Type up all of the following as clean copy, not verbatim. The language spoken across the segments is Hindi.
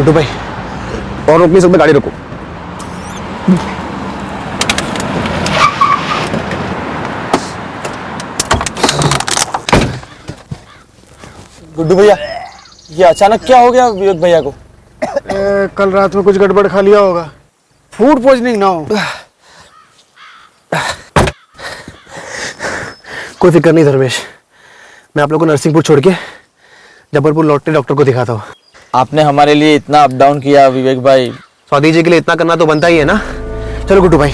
गुड्डू भाई, और रोक नहीं सकते, गाड़ी रोको। गुड्डू भैया, ये अचानक क्या हो गया विवेक भैया को? कल रात में कुछ गड़बड़ खा लिया होगा, फूड पॉइजनिंग ना हो। कोई फिक्र नहीं धर्मेश, मैं आप लोगों को नरसिंहपुर छोड़ के जबलपुर लौटते डॉक्टर को दिखाता हूँ। आपने हमारे लिए इतना अप डाउन किया विवेक भाई। स्वाति जी के लिए इतना करना तो बनता ही है ना। चलो गुड्डू भाई।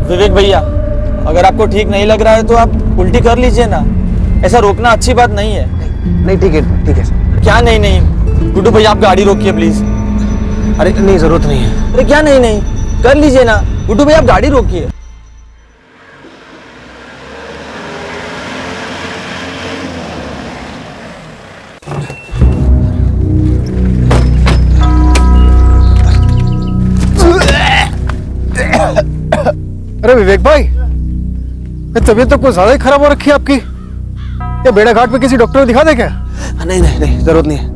विवेक भैया, अगर आपको ठीक नहीं लग रहा है तो आप उल्टी कर लीजिए ना, ऐसा रोकना अच्छी बात नहीं है। नहीं ठीक है, ठीक है। क्या नहीं नहीं? गुड्डू भैया आप गाड़ी रोकिए प्लीज। अरे नहीं, जरूरत नहीं है। अरे क्या नहीं नहीं, कर लीजिए ना। गुड्डू भैया आप गाड़ी रोकिए। अरे विवेक भाई, तबीयत तो कुछ ज्यादा ही खराब हो रखी है आपकी। या बेड़ा घाट पे किसी डॉक्टर को दिखा दे क्या? नहीं नहीं नहीं, जरूरत नहीं है।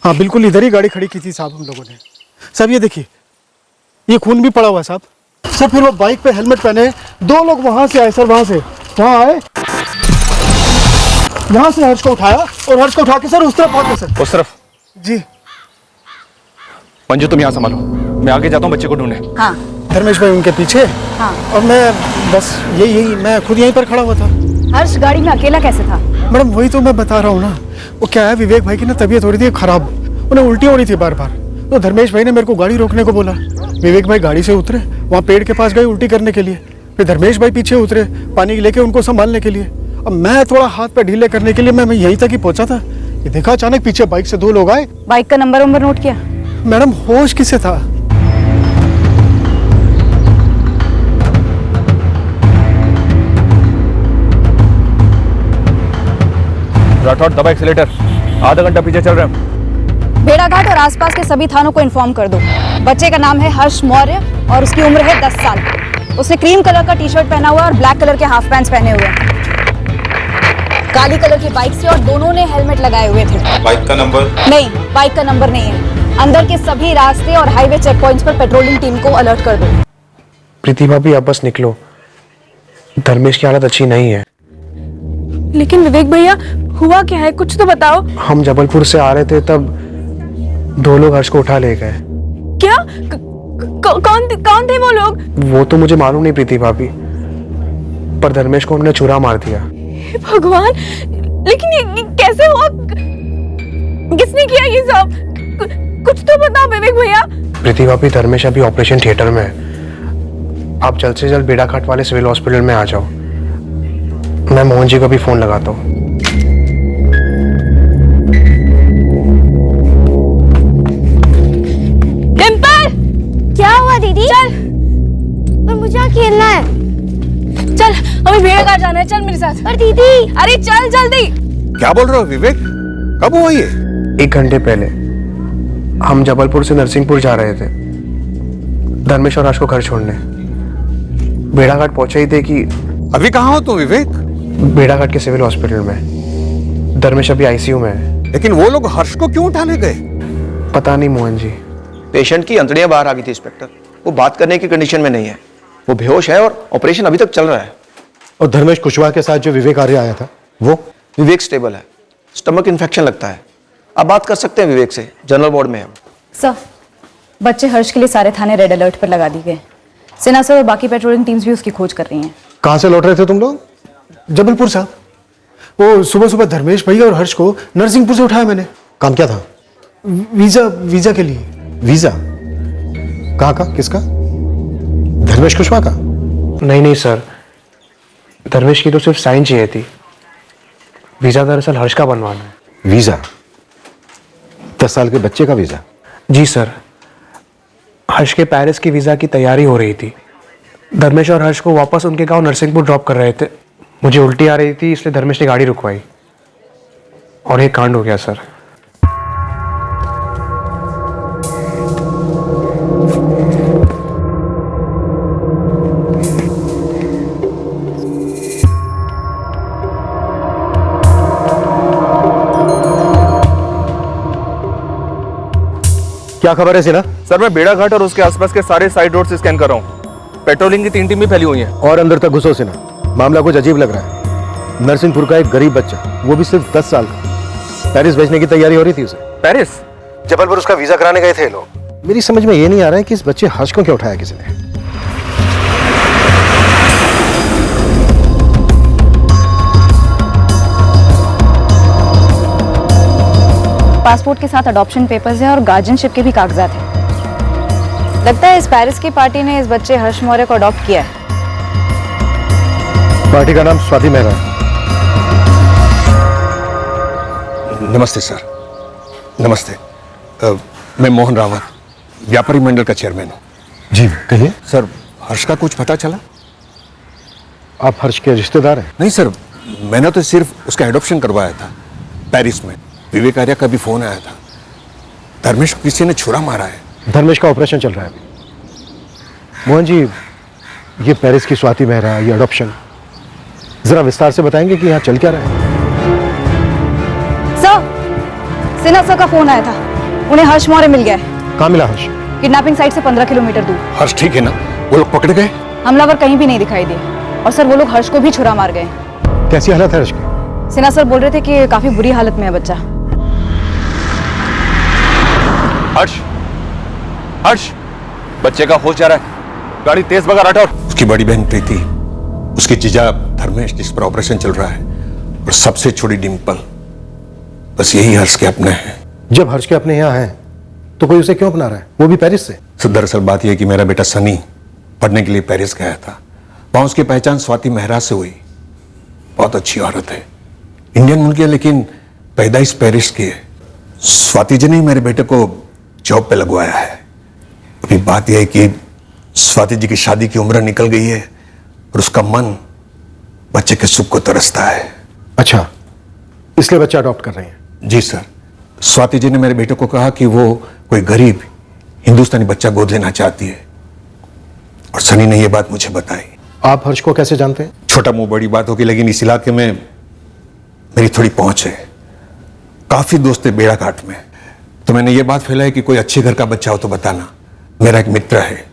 हाँ बिल्कुल, इधर ही गाड़ी खड़ी की थी साहब हम लोगों ने। साहब ये देखिए, ये खून भी पड़ा हुआ है साहब। सर फिर वो बाइक पे हेलमेट पहने दो लोग वहां से आए सर, वहां से वहां आए, यहाँ से हर्ष को उठाया और हर्ष को उठा के सर उस तरफ पहुंचे सर। उस तरफ? जी। मंजू तुम यहाँ संभालो, मैं आगे जाता हूँ बच्चे को ढूंढने। हाँ। धर्मेश भाई उनके पीछे। हाँ। और मैं बस यही मैं खुद यहीं पर खड़ा हुआ था। हर्ष गाड़ी में अकेला कैसे था? मैडम वही तो मैं बता रहा हूँ ना, वो क्या है, विवेक भाई की ना तबीयत हो रही थी खराब, उन्हें उल्टी हो रही थी बार बार। तो धर्मेश भाई ने मेरे को गाड़ी रोकने को बोला। विवेक भाई गाड़ी से उतरे, वहाँ पेड़ के पास गए उल्टी करने के लिए। फिर धर्मेश भाई पीछे उतरे पानी लेके उनको संभालने के लिए। अब मैं थोड़ा हाथ पे ढीले करने के लिए मैं यहीं तक ही पहुंचा था, ये देखा अचानक पीछे बाइक से दो लोग आए। बाइक का नंबर नोट किया? मैडम होश किसे था? राठौड़ दबा एक्सीलेटर, आधा घंटा पीछे चल रहे हैं। भेड़ाघाट और आसपास के सभी थानों को इन्फॉर्म कर दो। बच्चे का नाम है हर्ष मौर्य और उसकी उम्र है 10 साल। उसने क्रीम कलर का टी शर्ट पहना हुआ और ब्लैक कलर के हाफ पैंट्स पहने हुए हैं। काली कलर की बाइक से और दोनों ने हेलमेट लगाए हुए थे। बाइक का नंबर? नहीं, बाइक का नंबर नहीं है। अंदर के सभी रास्ते और हाईवे चेक पॉइंट्स पर पेट्रोलिंग टीम को अलर्ट कर दो। प्रीति भाभी आप बस निकलो, धर्मेश की हालत अच्छी नहीं है। लेकिन विवेक भैया हुआ क्या है, कुछ तो बताओ। हम जबलपुर से आ रहे थे तब दो लोग हर्ष को उठा ले गए। क्या? कौन थे वो लोग? वो तो मुझे मालूम नहीं प्रीति भाभी, पर धर्मेश को उन्होंने छुरा मार दिया। हे भगवान, लेकिन ये कैसे हुआ? किसने किया ये सब? कुछ तो बताओ विवेक भैया। प्रीति भाभी धर्मेश अभी ऑपरेशन थिएटर में है, आप जल्द से जल्द बेड़ाघाट वाले सिविल हॉस्पिटल में आ जाओ। मैं मोहन जी को भी फोन लगाता हूँ। क्या हुआ दीदी? चल, पर मुझे खेलना है। चल हमें भेड़ाघाट जाना है, चल मेरे साथ। पर दीदी। अरे चल जल्दी। क्या बोल रहे हो विवेक? कब हुआ ये? 1 घंटे पहले हम जबलपुर से नरसिंहपुर जा रहे थे, धर्मेश और हर्ष को घर छोड़ने। भेड़ाघाट पहुंचे ही थे कि अभी कहाँ हो तुम विवेक? भेड़ाघाट के सिविल हॉस्पिटल में। धर्मेश अभी आईसीयू में है। लेकिन वो लोग हर्ष को क्यों उठाने गए? पता नहीं मोहन जी। पेशेंट की अंतड़ियां बाहर आ गई थी इंस्पेक्टर, वो बात करने की कंडीशन में नहीं है, वो बेहोश है और ऑपरेशन अभी तक चल रहा है। और धर्मेश कुशवाहा के साथ जो विवेक आर्य आया था वो? विवेक स्टेबल है, स्टमक इन्फेक्शन लगता है। आप बात कर सकते हैं विवेक से, जनरल वार्ड में है। सर, बच्चे हर्ष के लिए सारे थाने रेड अलर्ट पर लगा दिए गए। सेना सर और बाकी पेट्रोलिंग टीम्स भी उसकी खोज कर रही हैं। कहाँ से लौट रहे थे तुम लोग? जबलपुर साहब। वो सुबह सुबह धर्मेश भैया और हर्ष को नरसिंहपुर से उठाया मैंने। काम क्या था? वीजा के लिए। वीजा? कहाँ का? किसका? धर्मेश कुशवाहा का? नहीं सर, धर्मेश की तो सिर्फ साइन चाहिए थी। वीज़ा दरअसल हर्ष का बनवाना है। वीजा? 10 साल के बच्चे का वीजा? जी सर, हर्ष के पेरिस की वीज़ा की तैयारी हो रही थी। धर्मेश और हर्ष को वापस उनके गांव नरसिंहपुर ड्रॉप कर रहे थे। मुझे उल्टी आ रही थी, इसलिए धर्मेश ने गाड़ी रुकवाई और एक कांड हो गया सर। क्या खबर है सिन्हा? सर मैं बेड़ा घाट और उसके आसपास के सारे साइड रोड से स्कैन कर रहा हूँ। पेट्रोलिंग की 3 टीमें फैली हुई हैं। और अंदर तक घुसो सिन्हा, मामला कुछ अजीब लग रहा है। नरसिंहपुर का एक गरीब बच्चा, वो भी सिर्फ 10 साल का, पेरिस भेजने की तैयारी हो रही थी उसे। पेरिस? जबलपुर उसका वीजा कराने गए थे लोग। मेरी समझ में ये नहीं आ रहा है कि इस बच्चे हर्ष को क्यों उठाया किसी ने। पासपोर्ट के साथ अडॉप्शन पेपर्स हैं और गार्जियनशिप के भी कागजात हैं। लगता है इस पेरिस की पार्टी ने इस बच्चे हर्ष मौर्य को अडॉप्ट किया है। पार्टी का नाम स्वाति मेहरा है। नमस्ते सर। नमस्ते। मैं मोहन रावत, व्यापारी मंडल का चेयरमैन हूँ। जी कहिए। सर, हर्ष का कुछ पता चला? आप हर्ष के रिश्तेदार हैं? नहीं सर, मैंने तो सिर्फ उसका एडॉप्शन करवाया था पेरिस में। विवेक आर्या का भी फोन आया था। धर्मेश को किसी ने छुरा मारा है। धर्मेश का ऑपरेशन चल रहा है अभी। मोहन जी, ये पेरिस की स्वाति मेहरा, ये अडॉप्शन, जरा विस्तार से बताएंगे कि यहाँ चल क्या रहा है? सर, सिन्हा सर का फोन आया था। उन्हें हर्ष मौर्य मिल गया है। कहाँ मिला हर्ष? किडनैपिंग साइट से 15 किलोमीटर दूर। हर्ष ठीक है ना? वो लोग पकड़ गए? हमलावर कहीं भी नहीं दिखाई दिए और सर वो लोग हर्ष को भी छुरा मार गए। कैसी हालत है हर्ष की? सिन्हा सर बोल रहे थे कि काफी बुरी हालत में है बच्चा। हर्ष, हर्ष, बच्चे का होश जा रहा है। गाड़ी तेज भगा राठौर। उसकी बड़ी बहन प्रीति, उसकी जीजा धर्मेश जिस पर ऑपरेशन चल रहा है, और सबसे छोटी डिम्पल, बस यही हर्ष के अपने हैं। जब हर्ष के अपने यहाँ हैं तो कोई उसे क्यों अपना रहा है, वो भी पेरिस से? सर दरअसल बात यह है कि मेरा बेटा सनी पढ़ने के लिए पेरिस गया था। वहां उसकी पहचान स्वाति मेहरा से हुई। बहुत अच्छी औरत है, इंडियन मुल्क है, लेकिन पैदाइश पेरिस की है। स्वाति जी ने मेरे बेटे को जॉब पे लगवाया है। अभी बात यह है कि स्वाति जी की शादी की उम्र निकल गई है और उसका मन बच्चे के सुख को तरसता है। अच्छा, इसलिए बच्चा अडॉप्ट कर रहे हैं? जी सर। स्वाति जी ने मेरे बेटे को कहा कि वो कोई गरीब हिंदुस्तानी बच्चा गोद लेना चाहती है, और सनी ने यह बात मुझे बताई। आप हर्ष को कैसे जानते हैं? छोटा मुंह बड़ी बात होगी, लेकिन इस इलाके में मेरी थोड़ी पहुंच है। काफी दोस्त है बेड़ा घाट में, तो मैंने ये बात फैलाई कि कोई अच्छे घर का बच्चा हो तो बताना। मेरा एक मित्र है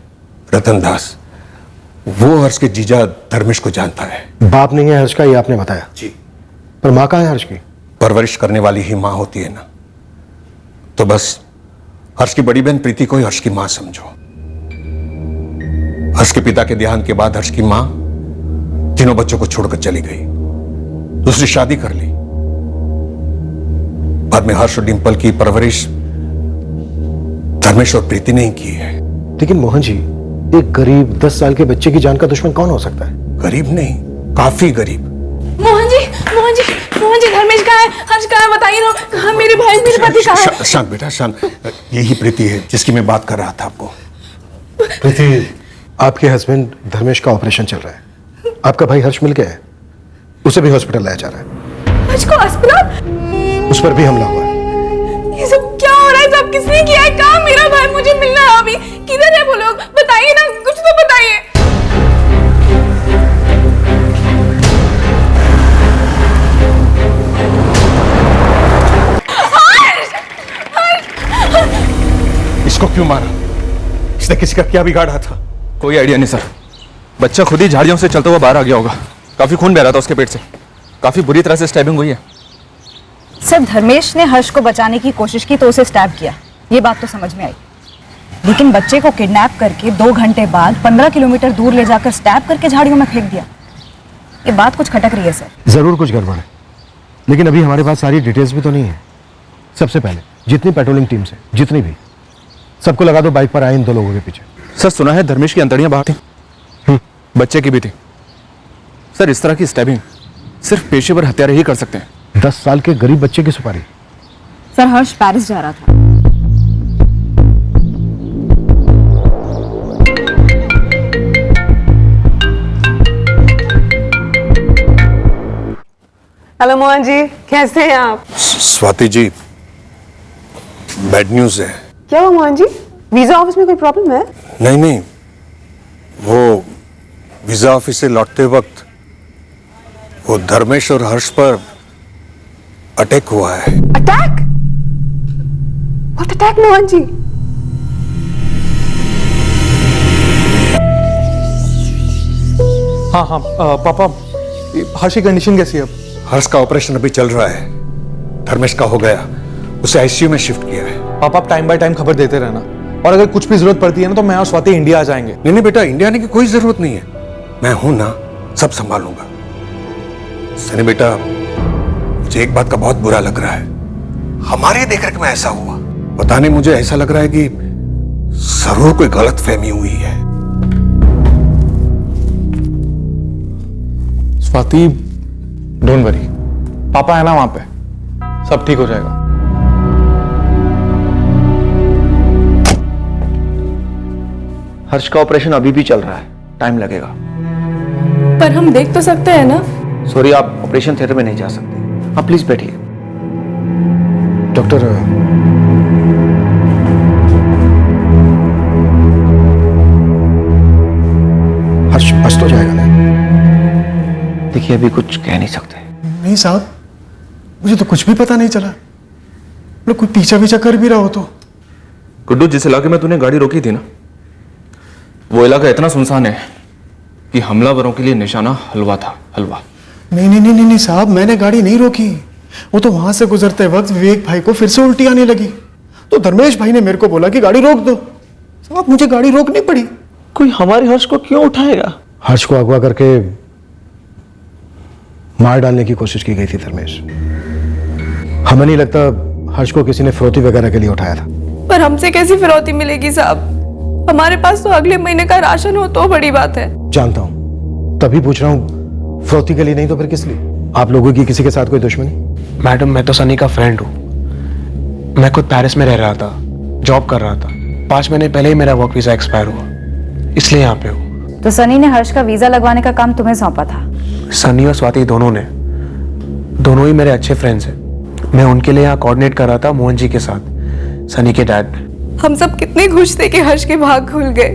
रतन दास, वो हर्ष के जीजा धर्मेश को जानता है। बाप नहीं है हर्ष का, ये आपने बताया। जी। पर माँ कहाँ है हर्ष की? परवरिश करने वाली ही माँ होती है ना, तो बस हर्ष की बड़ी बहन प्रीति को ही हर्ष की माँ समझो। हर्ष के पिता के देहांत के बाद हर्ष की माँ तीनों बच्चों को छोड़कर चली गई, दूसरी शादी कर ली। बाद में हर्ष और डिंपल की परवरिश धर्मेश और प्रीति ने ही की है। लेकिन मोहन जी, एक गरीब 10 साल के बच्चे की जान का दुश्मन कौन हो सकता है? गरीब नहीं, काफी गरीब। मोहन जी, मोहन जी, मोहन जी, धर्मेश कहाँ है? हर्ष कहाँ है? बताइए ना। कहाँ मेरे भाई, मेरे पति कहाँ है? शांत बेटा शांत। यही प्रीति है जिसकी मैं बात कर रहा था आपको। प्रीति, आपके हस्बैंड धर्मेश का ऑपरेशन चल रहा है। आपका भाई हर्ष मिल गया है, उसे भी हॉस्पिटल लाया जा रहा है। हर्ष को अस्पताल? उस पर भी हमला हुआ है। ये सब क्या हो रहा है? सब किसने किया है? कहाँ मेरा भाई? मुझे मिलना है अभी। किधर है वो लोग? बताइए ना, कुछ तो बताइए। इसको क्यों मारा? इसने किसी का क्या बिगाड़ा था? कोई आइडिया नहीं सर। बच्चा खुद ही झाड़ियों से चलता हुआ बाहर आ गया होगा। काफी खून बह रहा था उसके पेट से। काफी बुरी तरह से स्टैबिंग हुई है। सर धर्मेश ने हर्ष को बचाने की कोशिश की तो उसे स्टैब किया, ये बात तो समझ में आई। लेकिन बच्चे को किडनैप करके 2 घंटे बाद 15 किलोमीटर दूर ले जाकर स्टैब करके झाड़ियों में फेंक दिया, ये बात कुछ खटक रही है सर। जरूर कुछ गड़बड़ है, लेकिन अभी हमारे पास सारी डिटेल्स भी तो नहीं है। सबसे पहले जितनी पेट्रोलिंग टीम्स है, जितनी भी, सबको लगा दो बाइक पर आए इन 2 लोगों के पीछे। सर सुना है धर्मेश की अंतड़ियां बाहर थी, बच्चे की भी थी। सर इस तरह की स्टैबिंग सिर्फ पेशेवर हत्यारे ही कर सकते हैं। 10 साल के गरीब बच्चे की सुपारी। सर हर्ष पेरिस जा रहा था। हेलो मोहन जी, कैसे हैं आप? स्वाति जी, बैड न्यूज है। क्या हुआ मोहन जी? वीजा ऑफिस में कोई प्रॉब्लम है? नहीं नहीं, वो वीजा ऑफिस से लौटते वक्त वो धर्मेश और हर्ष पर अटैक हुआ है। Attack? What attack Mohan ji? हाँ पापा, हर्ष की कंडीशन कैसी है अब? हर्ष का ऑपरेशन अभी चल रहा है, धर्मेश का हो गया, उसे आईसीयू में शिफ्ट किया है। पापा आप टाइम बाय टाइम खबर देते रहना, और अगर कुछ भी जरूरत पड़ती है ना तो मैं और स्वाति इंडिया आ जाएंगे। नहीं बेटा, इंडिया आने की कोई जरूरत नहीं है, मैं हूं ना, सब संभालूंगा। सनी बेटा, मुझे एक बात का बहुत बुरा लग रहा है, हमारे देखरेख में ऐसा हुआ। पता नहीं, मुझे ऐसा लग रहा है कि जरूर कोई गलत फहमी हुई है। स्वाति डोंट वरी, पापा है ना वहां पे, सब ठीक हो जाएगा। हर्ष का ऑपरेशन अभी भी चल रहा है, टाइम लगेगा। पर हम देख तो सकते हैं ना? सॉरी, आप ऑपरेशन थिएटर में नहीं जा सकते। आप प्लीज बैठिए। डॉक्टर, हर्ष बच तो जाएगा ना? देखिए, अभी कुछ कह नहीं सकते। नहीं साहब, मुझे तो कुछ भी पता नहीं चला। लोग कोई पीछा पीछा कर भी रहा हो तो। गुड्डू, जिस इलाके में तूने गाड़ी रोकी थी ना, वो इलाका इतना सुनसान है कि हमलावरों के लिए निशाना हलवा था, हलवा। नहीं नहीं नहीं नहीं साहब, मैंने गाड़ी नहीं रोकी। वो तो वहां से गुजरते वक्त विवेक भाई को फिर से उल्टी आने लगी, तो धर्मेश भाई ने मेरे को बोला कि गाड़ी रोक दो। साहब मुझे गाड़ी रोकनी पड़ी। कोई हमारे हर्ष को क्यों उठाएगा? हर्ष को अगवा करके मार डालने की कोशिश की गई थी धर्मेश। हमें नहीं लगता हर्ष को किसी ने फिरौती वगैरह के लिए उठाया था। पर हमसे कैसी फिरौती मिलेगी साहब? हमारे पास तो अगले महीने का राशन हो तो बड़ी बात है। जानता हूं, तभी पूछ रहा हूं, फिरौती के लिए नहीं तो फिर किस लिए? आप लोगों की किसी के साथ कोई दुश्मनी? मैडम, मैं तो सनी का फ्रेंड हूँ। मैं खुद पेरिस में रह रहा था, जॉब कर रहा था। 5 महीने पहले ही मेरा वर्क वीजा एक्सपायर हुआ, इसलिए यहाँ पे हूँ। तो सनी ने हर्ष का वीजा लगवाने का काम तुम्हें सौंपा था? सनी और स्वाति दोनों ही मेरे अच्छे फ्रेंड्स हैं। मैं उनके लिए यहाँ कोऑर्डिनेट कर रहा था मोहन जी के साथ, सनी के डैड। हम सब कितने खुश थे कि हर्ष के भाग खुल गए,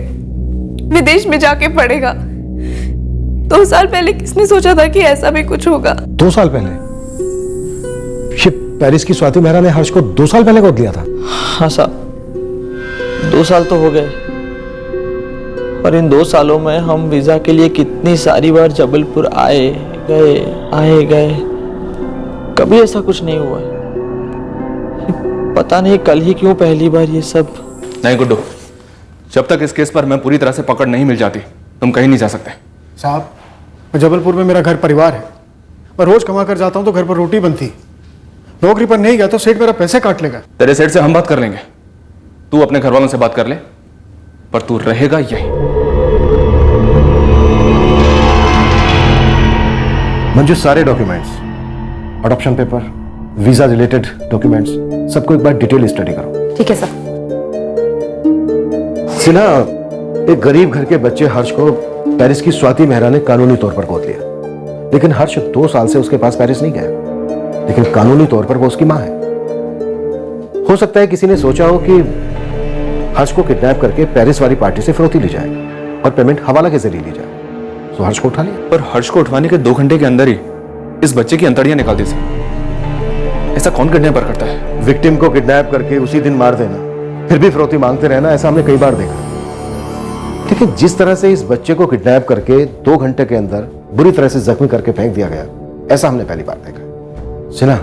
विदेश में जाके पढ़ेगा। 2 साल पहले किसने सोचा था कि ऐसा भी कुछ होगा? 2 साल पहले? ये पेरिस की स्वाति मेहरा ने हर्ष को 2 साल पहले गोद लिया था? हाँ साहब, 2 साल तो हो गए, और इन 2 सालों में हम वीजा के लिए कितनी सारी बार जबलपुर आए गए, कभी ऐसा कुछ नहीं हुआ। पता नहीं कल ही क्यों पहली बार ये सब। नहीं गुड्डू, जब तक इस केस पर मैं पूरी तरह से पकड़ नहीं मिल जाती, तुम कहीं नहीं जा सकते। साहब, जबलपुर में मेरा घर परिवार है, मैं रोज कमा कर जाता हूँ तो घर पर रोटी बनती। नौकरी पर नहीं गया तो सेठ मेरा पैसे काट लेगा। तेरे सेठ से हम बात कर लेंगे, तू अपने घर वालों से बात कर ले, पर तू रहेगा यहीं। मंजू, सारे documents, adoption paper, visa related documents, सबको एक बार डिटेल स्टडी करो। ठीक है सर। सिन्हा, एक गरीब घर के बच्चे हर्ष को पेरिस की स्वाति मेहरा ने कानूनी तौर पर गोद लिया, लेकिन हर्ष 2 साल से उसके पास पेरिस नहीं गया, लेकिन कानूनी तौर पर वो उसकी मां है। हो सकता है किसी ने सोचा हो कि हर्ष को किडनैप करके पेरिस वाली पार्टी से फिरौती ली जाए और पेमेंट हवाला के जरिए ली जाए, तो हर्ष को उठा लिया। पर हर्ष को उठवाने के 2 घंटे के अंदर ही इस बच्चे की अंतड़ियां निकाल दी सर। ऐसा कौन किडनैपर करता है? विक्टिम को किडनैप करके उसी दिन मार देना, फिर भी फिरौती मांगते रहना, ऐसा हमने कई बार देखा। लेकिन जिस तरह से इस बच्चे को किडनैप करके 2 घंटे के अंदर बुरी तरह से जख्मी करके फेंक दिया गया, ऐसा हमने पहली बार देखा। सिन्हा,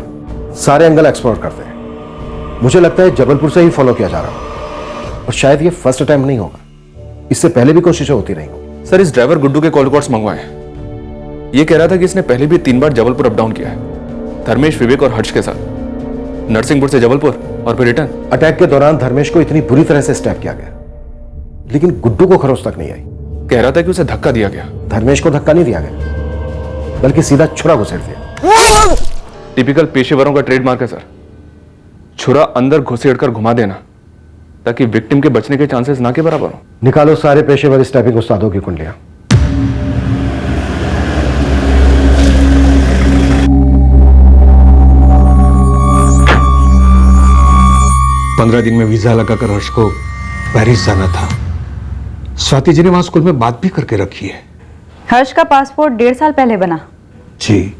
सारे एंगल एक्सप्लोर करते हैं। मुझे लगता है जबलपुर से ही फॉलो किया जा रहा हो, और शायद ये फर्स्ट अटेम्प्ट नहीं होगा, इससे पहले भी कोशिशें होती रही होंगी। सर, इस ड्राइवर गुड्डू के कॉल रिकॉर्ड्स मंगवाए। ये कह रहा था कि इसने पहले भी 3 बार जबलपुर अप डाउन किया है, धर्मेश, विवेक और हर्ष के साथ, नरसिंहपुर से जबलपुर और फिर रिटर्न। अटैक के दौरान धर्मेश को इतनी बुरी तरह से स्टैप किया गया, लेकिन गुड्डू को खरोच तक नहीं आई। कह रहा था कि उसे धक्का दिया गया। धर्मेश को धक्का नहीं दिया गया, बल्कि सीधा छुरा घुसेड़ दिया। टिपिकल पेशेवरों का ट्रेडमार्क है सर, छुरा अंदर घुसेड़कर घुमा देना, ताकि विक्टिम के बचने के चांसेस ना के बराबर हो। निकालो सारे पेशेवर स्टैपिंग उस्तादों की कुंडलियां। पंद्रह दिन में वीजा लगाकर हर्ष को पेरिस जाना था। स्वाति जी ने वहां स्कूल में बात भी करके रखी है। हर्ष का पासपोर्ट 1.5 साल पहले बना। जी,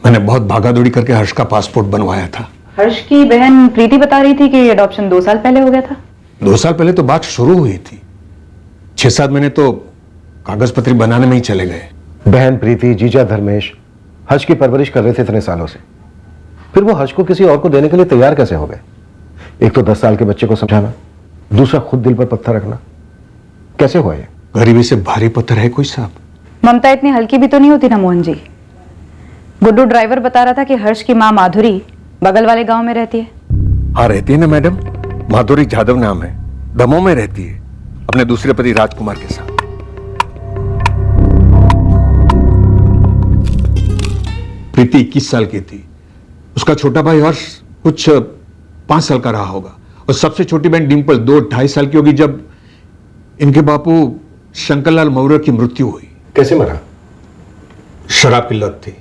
मैंने बहुत भागादौड़ी करके हर्ष का पासपोर्ट बनवाया था। हर्ष की बहन प्रीति बता रही थी कि अडॉप्शन 2 साल पहले हो गया था। 2 साल पहले तो बात शुरू हुई थी, 6-7 महीने तो कागज पत्री बनाने में ही चले गए। बहन प्रीति, जीजा धर्मेश हर्ष की परवरिश कर रहे थे इतने सालों से, फिर वो हर्ष को किसी और को देने के लिए तैयार कैसे हो गए? एक तो 10 साल के बच्चे को समझाना, दूसरा खुद दिल पर पत्थर रखना, कैसे हुआ ये? गरीबी से भारी पत्थर है कोई साहब? ममता इतनी हल्की भी तो नहीं होती ना मोहन जी। गुड्डू ड्राइवर बता रहा था कि हर्ष की माँ माधुरी बगल वाले गांव में रहती है। हाँ, रहती है ना मैडम, माधुरी जाधव नाम है, दमोह में रहती है अपने दूसरे पति राजकुमार के साथ। प्रीति 21 साल की थी, उसका छोटा भाई हर्ष कुछ 5 साल का रहा होगा, और सबसे छोटी बहन डिंपल 2-2.5 साल की होगी जब इनके बापू शंकरलाल मौर्य की मृत्यु हुई। कैसे मरा? शराब की लत थी।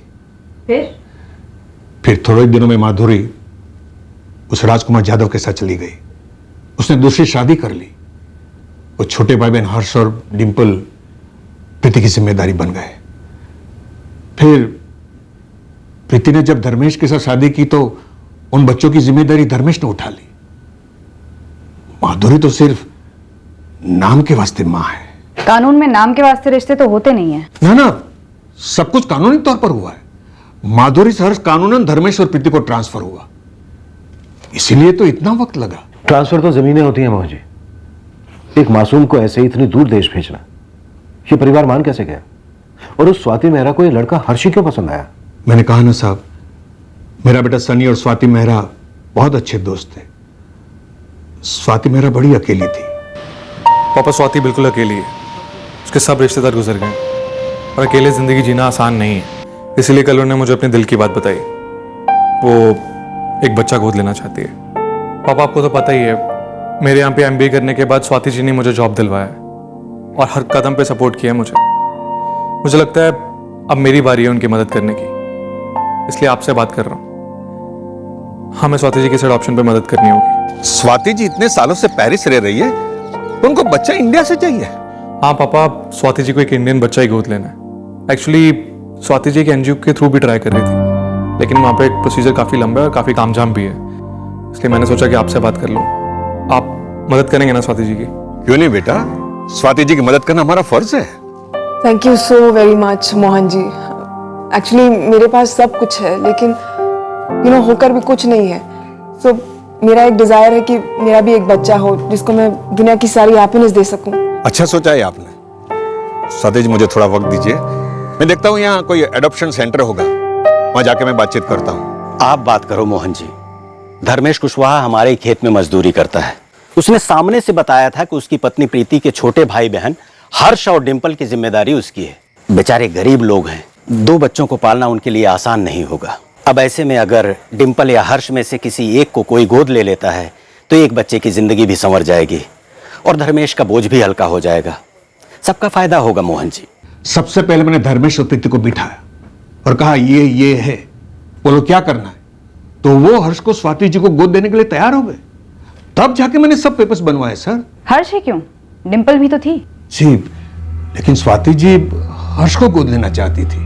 फिर थोड़े दिनों में माधुरी उस राजकुमार जाधव के साथ चली गई। उसने दूसरी शादी कर ली। वो छोटे भाई बहन हर्ष और डिंपल प्रीति की जिम्मेदारी बन गए। फिर प्रीति ने जब धर्मेश के साथ शादी की तो उन बच्चों की जिम्मेदारी धर्मेश ने उठा ली। माधुरी तो सिर्फ नाम के वास्ते मां है। कानून में नाम के वास्ते रिश्ते तो होते नहीं है ना, सब कुछ कानूनी तौर पर हुआ है। माधुरी से हर्ष कानूनन धर्मेश और प्रीति को ट्रांसफर हुआ, इसीलिए तो इतना वक्त लगा। ट्रांसफर तो जमीनें होती हैं मोहन जी, एक मासूम को ऐसे इतनी दूर देश भेजना, ये परिवार मान कैसे गया? और उस स्वाति मेहरा को ये लड़का हर्ष ही क्यों पसंद आया? मैंने कहा ना साहब, मेरा बेटा सनी और स्वाति मेहरा बहुत अच्छे दोस्त थे। स्वाति मेहरा बड़ी अकेली थी। पापा, स्वाति बिल्कुल अकेली है, उसके सब रिश्तेदार गुजर गए और अकेले जिंदगी जीना आसान नहीं है। इसीलिए कल उन्होंने मुझे अपने दिल की बात बताई, वो एक बच्चा गोद लेना चाहती है। पापा, आपको तो पता ही है, मेरे यहाँ पे MBA करने के बाद स्वाति जी ने मुझे जॉब दिलवाया और हर कदम पे सपोर्ट किया मुझे लगता है अब मेरी बारी है उनकी मदद करने की, इसलिए आपसे बात कर रहा हूँ। हमें स्वाति जी के साथ ऑप्शन पे मदद करनी होगी। स्वाति जी इतने सालों से पेरिस रह रही है, उनको बच्चा इंडिया से चाहिए। हाँ पापा, स्वाति जी को एक इंडियन बच्चा ही गोद लेना है। एक्चुअली स्वाति जी एक NGO के थ्रू भी ट्राई कर रही थी, लेकिन वहाँ पे एक प्रोसीजर काफ़ी लंबा है और काफ़ी तामझाम भी है, इसलिए मैंने सोचा कि आपसे बात कर लूँ। आप मदद करेंगे ना स्वाति जी की? क्यों नहीं बेटा, स्वाति जी की मदद करना हमारा फर्ज है। Thank you so very much Mohan ji. Actually मेरे पास सब कुछ है, लेकिन होकर भी कुछ नहीं है। सो मेरा एक डिजायर है कि मेरा भी एक बच्चा हो जिसको मैं दुनिया की सारी हैप्पीनेस दे सकूं। अच्छा सोचा है आपने। स्वाति जी, मुझे थोड़ा वक्त दीजिए, मैं देखता हूँ यहाँ कोई एडॉप्शन सेंटर होगा, वहां जाके मैं बातचीत करता हूँ। आप बात करो मोहन जी। धर्मेश कुशवाहा हमारे खेत में मजदूरी करता है। उसने सामने से बताया था कि उसकी पत्नी प्रीति के छोटे भाई बहन हर्ष और डिंपल की जिम्मेदारी उसकी है। बेचारे गरीब लोग हैं, 2 बच्चों को पालना उनके लिए आसान नहीं होगा। अब ऐसे में अगर डिंपल या हर्ष में से किसी एक को कोई गोद ले लेता है तो एक बच्चे की जिंदगी भी संवर जाएगी और धर्मेश का बोझ भी हल्का हो जाएगा। सबका फायदा होगा मोहन जी। सबसे पहले मैंने धर्मेश और प्रीति को बिठाया और कहा ये है, बोलो क्या करना है, तो वो हर्ष को स्वाति जी को गोद देने के लिए तैयार हो गए। तब जाके मैंने सब पेपर्स बनवाए सर। हर्ष ही क्यों, डिंपल भी तो थी। जी, लेकिन स्वाति जी हर्ष को गोद लेना चाहती थी।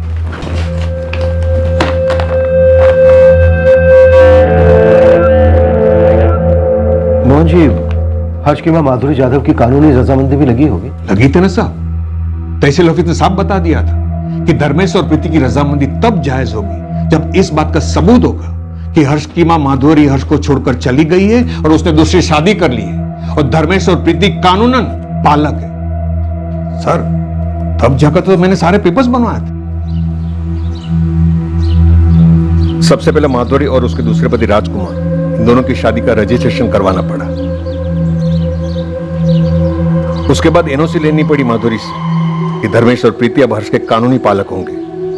मोहन जी, हर्ष की मां माधुरी जाधव की कानूनी रजामंदी भी लगी होगी। लगी थी ना साहब, तहसील ऑफिस ने साफ बता दिया था कि धर्मेश और प्रीति की रजामंदी तब जायज होगी जब इस बात का सबूत होगा कि हर्ष की मां माधुरी हर्ष को छोड़कर चली गई है और उसने दूसरी शादी कर ली है और धर्मेश और प्रीति कानूनन पालक है। सर, तब जाकर तो मैंने सारे पेपर्स बनवाए थे। सबसे पहले माधुरी और उसके दूसरे पति राजकुमार, इन दोनों की शादी का रजिस्ट्रेशन करवाना पड़ा। उसके बाद एनओसी लेनी पड़ी माधुरी से कि धर्मेश और प्रीति अब हर्ष के कानूनी पालक होंगे।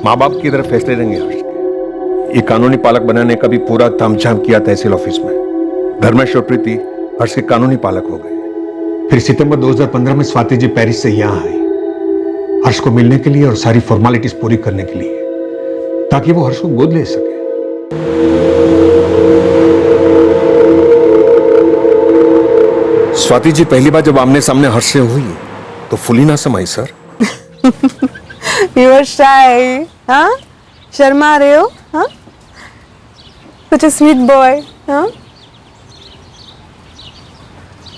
माँ बाप की तरफ फैसले लेंगे हर्ष के। ये कानूनी पालक बनाने का भी पूरा तामझाम किया तहसील ऑफिस में। धर्मेश और प्रीति हर्ष के कानूनी पालक हो गए। फिर सितंबर 2015 में स्वाति जी पेरिस से यहां आई हर्ष को मिलने के लिए और सारी फॉर्मेलिटीज पूरी करने के लिए, ताकि वो हर्ष को गोद ले सके। स्वाति जी पहली बार जब आमने सामने हर्ष से हुई तो फुली ना समाई सर। You are shy, हाँ? शर्मा रहे हो, हाँ? Such a sweet boy, हाँ?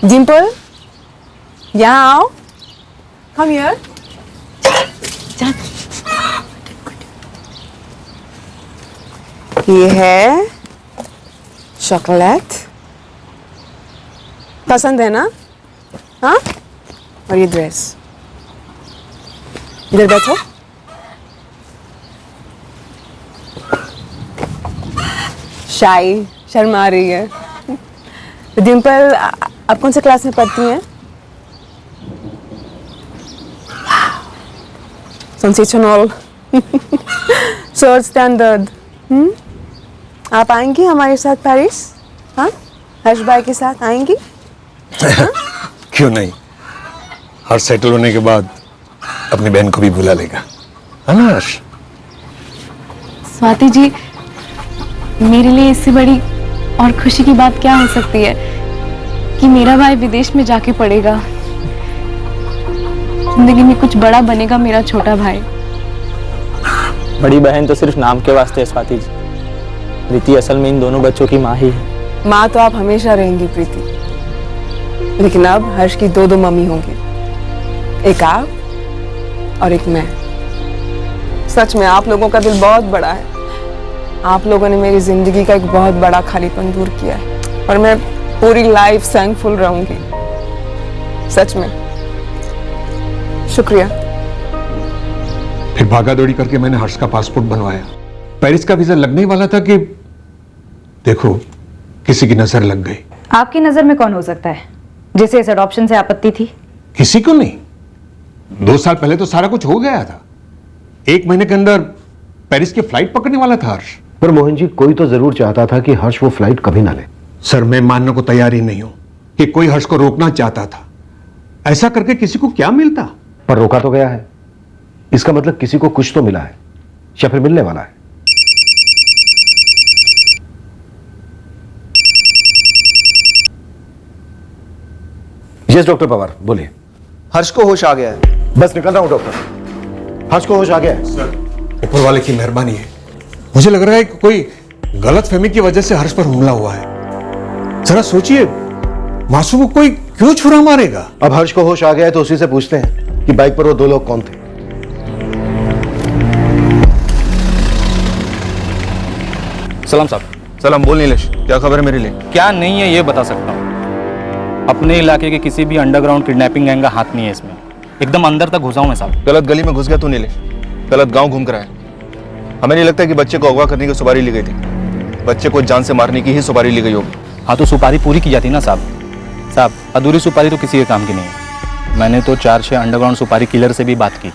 Dimple, यहाँ आओ. Come here. ये है चॉकलेट. पसंद है ना? हाँ? और ये ड्रेस. इधर बैठो. शाई, शर्मा रही है. डिम्पल, आप कौन से क्लास में पढ़ती हैं? सेंसेशनल. Third standard. आप आएंगी हमारे साथ पेरिस? हाँ? हर्ष भाई के साथ आएंगी? क्यों नहीं? हर्ष सेटल होने के बाद अपनी बहन को भी बुला लेगा, है ना हर्ष? स्वाति जी, मेरे लिए इससे बड़ी और खुशी की बात क्या हो सकती है कि मेरा भाई विदेश में जाके पढ़ेगा. जिंदगी में कुछ बड़ा बनेगा मेरा छोटा भाई. बड़ी बहन तो सिर्फ नाम के वास्ते है स्वाति जी. प्रीति असल में इन दोनों बच्चों की माँ ही है. माँ तो आप हमेशा रहेंगी प्रीति, लेकिन अब हर्ष की दो मम्मी होंगी. एक आप और एक मैं. सच में आप लोगों का दिल बहुत बड़ा है. आप लोगों ने मेरी जिंदगी का एक बहुत बड़ा खालीपन दूर किया है और मैं पूरी लाइफ थैंकफुल रहूंगी. सच में शुक्रिया. फिर भागा दौड़ी करके मैंने हर्ष का पासपोर्ट बनवाया. पेरिस का वीजा लगने ही वाला था कि देखो किसी की नजर लग गई. आपकी नजर में कौन हो सकता है जिसे इस अडॉप्शन से आपत्ति थी? किसी को नहीं. 2 साल पहले तो सारा कुछ हो गया था. 1 महीने के अंदर पेरिस की फ्लाइट पकड़ने वाला था हर्ष. पर मोहन जी, कोई तो जरूर चाहता था कि हर्ष वो फ्लाइट कभी ना ले. सर, मैं मानने को तैयार ही नहीं हूं कि कोई हर्ष को रोकना चाहता था. ऐसा करके किसी को क्या मिलता? पर रोका तो गया है. इसका मतलब किसी को कुछ तो मिला है या फिर मिलने वाला है. यस डॉक्टर पवार, बोलिए. हर्ष को होश आ गया है. बस निकल रहा हूं डॉक्टर. हर्ष को होश आ गया है. सर, ऊपर वाले की मेहरबानी है. मुझे लग रहा है कि कोई गलतफहमी की वजह से हर्ष पर हमला हुआ है. जरा सोचिए, मासूम को कोई क्यों छुरा मारेगा? अब हर्ष को होश आ गया है तो उसी से पूछते हैं कि बाइक पर वो 2 लोग कौन थे. सलाम साहब. सलाम. बोल नीलेश, क्या खबर है मेरे लिए? क्या नहीं है ये बता सकता हूँ. अपने इलाके के किसी भी अंडरग्राउंड किडनैपिंग गैंग का हाथ नहीं है इसमें. एकदम अंदर तक घुसा हूं मैं साहब. गलत गली में घुस गया तू नीलेश. गलत गांव घूम कर आया. हमें नहीं लगता कि बच्चे को अगवा करने की सुपारी ली गई थी. बच्चे को जान से मारने की ही सुपारी ली गई होगी. हाँ तो सुपारी पूरी की जाती ना साहब. अधूरी सुपारी तो किसी के काम की नहीं है. मैंने तो 4-6 अंडरग्राउंड सुपारी किलर से भी बात की.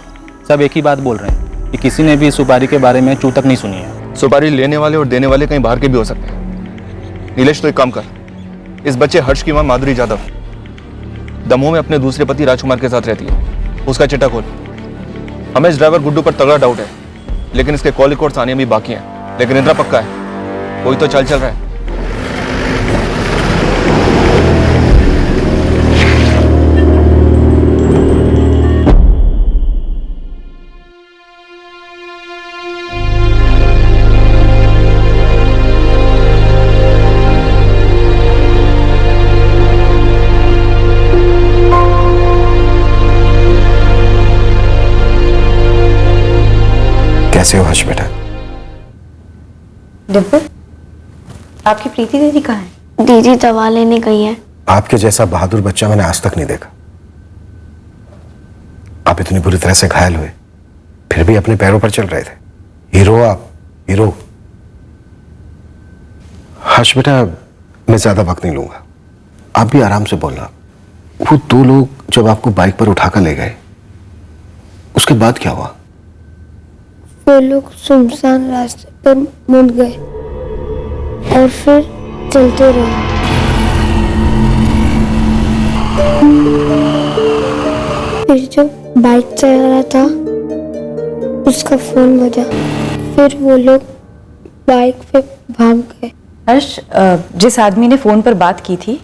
सब एक ही बात बोल रहे हैं कि किसी ने भी इस सुपारी के बारे में चू तक नहीं सुनी है. सुपारी लेने वाले और देने वाले कहीं बाहर के भी हो सकते हैं. नीलेश, तो एक काम कर. इस बच्चे हर्ष की मां माधुरी जाधव दमोह में अपने दूसरे पति राजकुमार के साथ रहती है. उसका चिट्ठा खोल. हमें इस ड्राइवर गुड्डू पर तगड़ा डाउट है, लेकिन इसके कॉल रिकॉर्ड्स आने भी बाकी हैं. लेकिन इतना पक्का है, कोई तो चाल चल रहा है. कैसे हो हर्ष बेटा? डिम्पल, आपकी प्रीति दीदी कहाँ है? दीदी दवा लेने गई है। आपके जैसा बहादुर बच्चा मैंने आज तक नहीं देखा। आप इतनी बुरी तरह से घायल हुए फिर भी अपने पैरों पर चल रहे थे। हीरो आप, हीरो। हर्ष बेटा, मैं ज्यादा वक्त नहीं लूंगा, आप भी आराम से बोलना। वो दो लोग जब आपको बाइक पर उठाकर ले गए उसके बाद क्या हुआ? वो लोग सुनसान रास्ते पर मुड़ गए और फिर चलते रहे। फिर जो बाइक चला रहा था उसका फोन बजा, फिर वो लोग बाइक पे भाग गए। हर्ष, जिस आदमी ने फोन पर बात की थी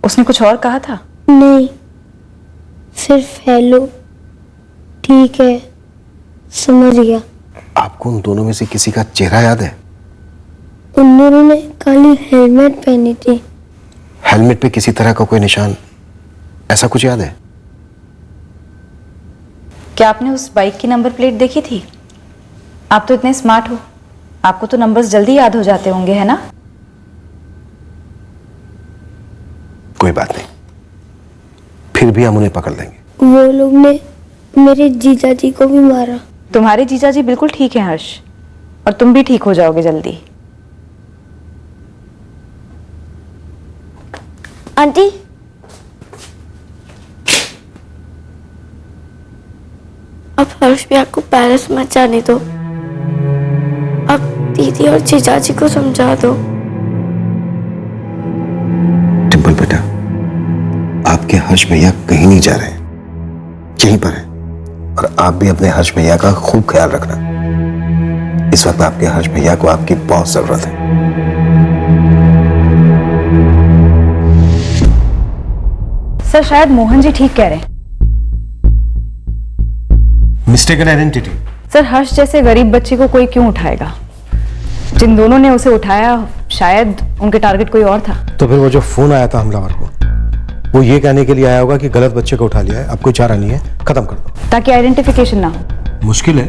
उसने कुछ और कहा था? नहीं, सिर्फ हेलो, ठीक है, समझ गया। आपको उन दोनों में से किसी का चेहरा याद है? उन दोनों ने काली हेलमेट पहनी थी। हेलमेट पे किसी तरह का कोई निशान, ऐसा कुछ याद है? क्या आपने उस बाइक की नंबर प्लेट देखी थी? आप तो इतने स्मार्ट हो, आपको तो नंबर्स जल्दी याद हो जाते होंगे, है ना? कोई बात नहीं, फिर भी हम उन्हें पकड़ लेंगे। वो लोग ने मेरे जीजा जी को भी मारा। तुम्हारे जीजा जी बिल्कुल ठीक है हर्ष, और तुम भी ठीक हो जाओगे जल्दी। आंटी, अब हर्ष भैया को पेरिस मत जाने दो। अब दीदी और जीजा जी को समझा दो। टिम्पल बेटा, आपके हर्ष भैया कहीं नहीं जा रहे हैं, यहीं पर हैं। और आप भी अपने हर्ष भैया का खूब ख्याल रखना। इस वक्त आपके हर्ष भैया को आपकी बहुत जरूरत है। सर, शायद मोहन जी ठीक कह रहे हैं। Mistaken identity. सर, हर्ष जैसे गरीब बच्चे को कोई क्यों उठाएगा? जिन दोनों ने उसे उठाया शायद उनके टारगेट कोई और था। तो फिर वो जो फोन आया था हमलावर को, वो ये कहने के लिए आया होगा कि गलत बच्चे को उठा लिया है, अब कोई चारा नहीं है, खत्म कर दो, ताकि आइडेंटिफिकेशन ना हो। मुश्किल है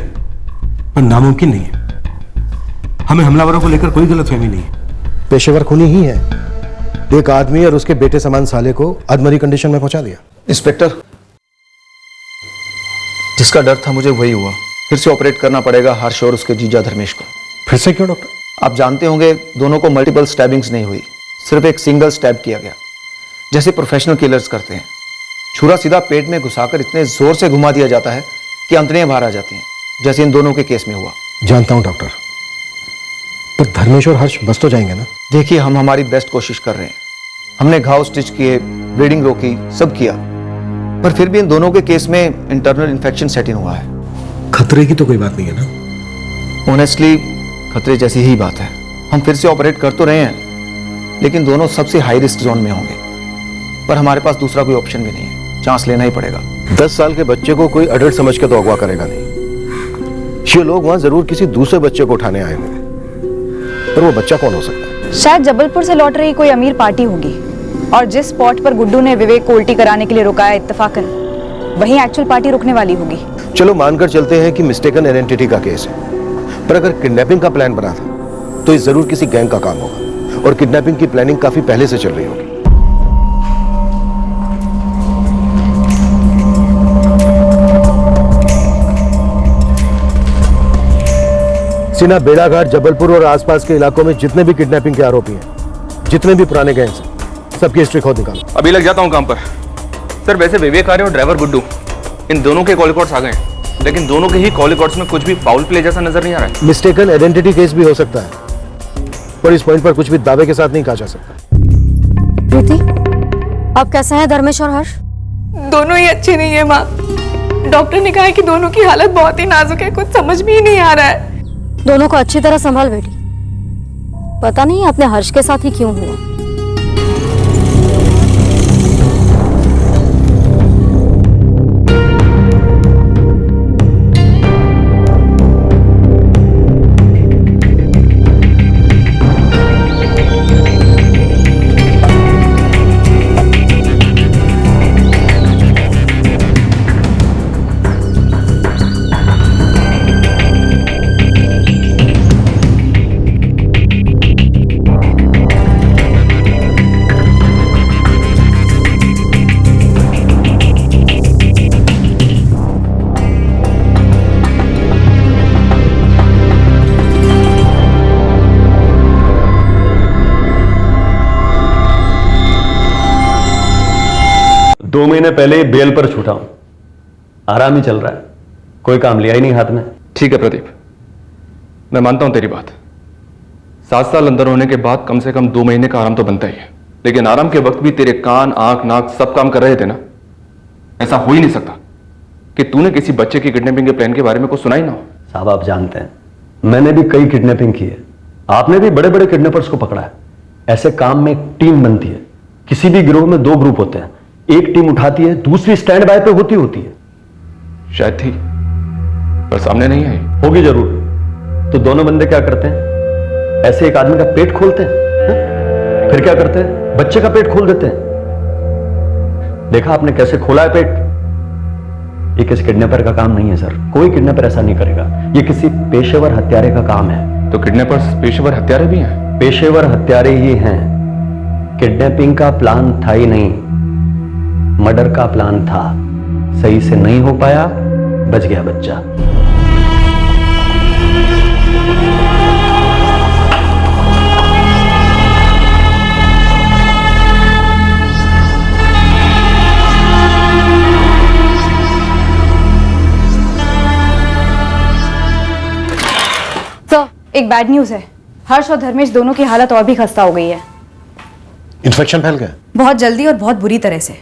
पर नामुमकिन नहीं है। हमें हमलावरों को लेकर कोई गलतफहमी नहीं है। पेशेवर खूनी ही है। एक आदमी और उसके बेटे समान साले को अधमरी कंडीशन में पहुंचा दिया। इंस्पेक्टर, जिसका डर था मुझे वही हुआ। फिर से ऑपरेट करना पड़ेगा हर्ष और उसके जीजा धर्मेश को। फिर से क्यों डॉक्टर? आप जानते होंगे दोनों को मल्टीपल स्टैबिंग्स नहीं हुई, सिर्फ एक सिंगल स्टैब किया गया, जैसे प्रोफेशनल किलर्स करते हैं। छुरा सीधा पेट में घुसाकर इतने जोर से घुमा दिया जाता है कि अंतड़ियां बाहर आ जाती हैं, जैसे इन दोनों के केस में हुआ। जानता हूं डॉक्टर, पर धर्मेश और हर्ष बच तो जाएंगे ना? देखिए, हम हमारी बेस्ट कोशिश कर रहे हैं। हमने घाव स्टिच किए, ब्लीडिंग रोकी, सब किया, पर फिर भी इन दोनों के केस में इंटरनल इन्फेक्शन सेट इन हुआ है। खतरे की तो कोई बात नहीं है ना? ऑनेस्टली खतरे जैसी ही बात है। हम फिर से ऑपरेट कर तो रहे हैं, लेकिन दोनों सबसे हाई रिस्क जोन में होंगे। पर हमारे पास दूसरा कोई ऑप्शन भी नहीं है, चांस लेना ही पड़ेगा। 10 साल के बच्चे को कोई अडल्ट समझ के तो अगवा करेगा नहीं। ये लोग वहां जरूर किसी दूसरे बच्चे को उठाने आए होंगे, पर वो बच्चा कौन हो सकता है? शायद जबलपुर से लौट रही कोई अमीर पार्टी होगी, और जिस स्पॉट पर गुड्डू ने विवेक को उल्टी कराने के लिए रुकाया इत्तेफाकन, वहीं एक्चुअल पार्टी रुकने वाली होगी। चलो मानकर चलते हैं कि मिस्टेकन आइडेंटिटी का केस है, पर अगर किडनैपिंग का प्लान बना था तो ये जरूर किसी गैंग का काम होगा, और किडनैपिंग की प्लानिंग काफी पहले से चल रही होगी। सिना, बेड़ाघाट, जबलपुर और आसपास के इलाकों में जितने भी किडनैपिंग के आरोपी हैं, जितने भी पुराने गैंग्स हैं, सबकी हिस्ट्री खोद निकालो। अभी लग जाता हूँ काम पर। सर, वैसे विवेक आर्य और ड्राइवर गुड्डू, इन दोनों के कॉल रिकॉर्ड्स आ गए, लेकिन दोनों के ही कॉल रिकॉर्ड्स में कुछ भी फाउल प्ले जैसा नजर नहीं आ रहा है। मिस्टेकन आइडेंटिटी केस भी हो सकता है, पर इस पॉइंट पर कुछ भी दावे के साथ नहीं कहा जा सकता। प्रीति, अब कैसे हैं धर्मेश और हर्ष? दोनों ही अच्छे नहीं है माँ। डॉक्टर ने कहा है कि दोनों की हालत बहुत ही नाजुक है, कुछ समझ में ही नहीं आ रहा है। दोनों को अच्छी तरह संभाल बेटी, पता नहीं अपने हर्ष के साथ ही क्यों हुआ। 2 महीने पहले ही बेल पर छूटा हूं, आराम ही चल रहा है, कोई काम लिया ही नहीं हाथ में। ठीक है प्रदीप, मैं मानता हूं तेरी बात। 7 साल अंदर होने के बाद कम से कम 2 महीने का आराम तो बनता ही है, लेकिन आराम के वक्त भी तेरे कान, आंख, नाक सब काम कर रहे थे ना। ऐसा हो ही नहीं सकता कि तूने किसी बच्चे की किडनैपिंग के प्लान के बारे में कुछ सुना ही ना हो। साहब आप जानते हैं मैंने भी कई किडनैपिंग की है, आपने भी बड़े बड़े किडनैपर्स को पकड़ा है। ऐसे काम में एक टीम बनती है, किसी भी गिरोह में 2 ग्रुप होते हैं, एक टीम उठाती है, दूसरी स्टैंड बाय पे होती है। शायद थी पर सामने नहीं आई। होगी जरूर। तो दोनों बंदे क्या करते हैं, ऐसे एक आदमी का पेट खोलते हैं, फिर क्या करते हैं, बच्चे का पेट खोल देते हैं। देखा आपने कैसे खोला है पेट? ये किसी किडनैपर का काम नहीं है सर, कोई किडनैपर ऐसा नहीं करेगा, ये किसी पेशेवर हत्यारे का काम है। तो किडनैपर्स पेशेवर हत्यारे भी हैं? पेशेवर हत्यारे ही हैं। किडनैपिंग का प्लान था ही नहीं, मर्डर का प्लान था, सही से नहीं हो पाया, बच गया बच्चा। सर, एक बैड न्यूज है। हर्ष और धर्मेश दोनों की हालत और भी खस्ता हो गई है। इन्फेक्शन फैल गया? बहुत जल्दी और बहुत बुरी तरह से।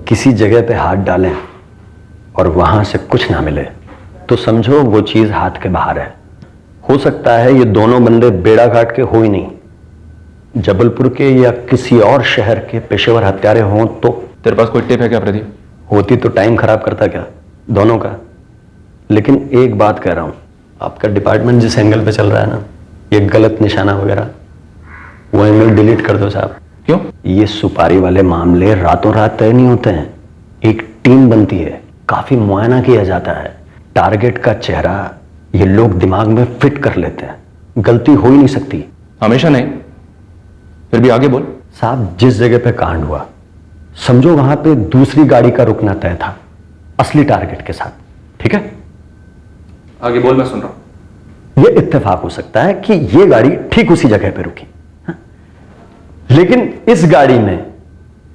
किसी जगह पे हाथ डालें और वहां से कुछ ना मिले तो समझो वो चीज हाथ के बाहर है। हो सकता है ये दोनों बंदे बेड़ाघाट के हो ही नहीं, जबलपुर के या किसी और शहर के पेशेवर हत्यारे हों। तो तेरे पास कोई टिप है क्या प्रदीप? होती तो टाइम खराब करता क्या दोनों का। लेकिन एक बात कह रहा हूं, आपका डिपार्टमेंट जिस एंगल पे चल रहा है ना, ये गलत निशाना वगैरह, वो एंगल डिलीट कर दो साहब। क्यों? ये सुपारी वाले मामले रातों रात तय नहीं होते हैं, एक टीम बनती है, काफी मुआयना किया जाता है, टारगेट का चेहरा ये लोग दिमाग में फिट कर लेते हैं, गलती हो ही नहीं सकती। हमेशा नहीं, फिर भी आगे बोल। साहब जिस जगह पे कांड हुआ समझो वहां पे दूसरी गाड़ी का रुकना तय था असली टारगेट के साथ, ठीक है? आगे बोल, मैं सुन रहा हूं। ये इत्तेफाक हो सकता है कि ये गाड़ी ठीक उसी जगह पे रुकी, लेकिन इस गाड़ी में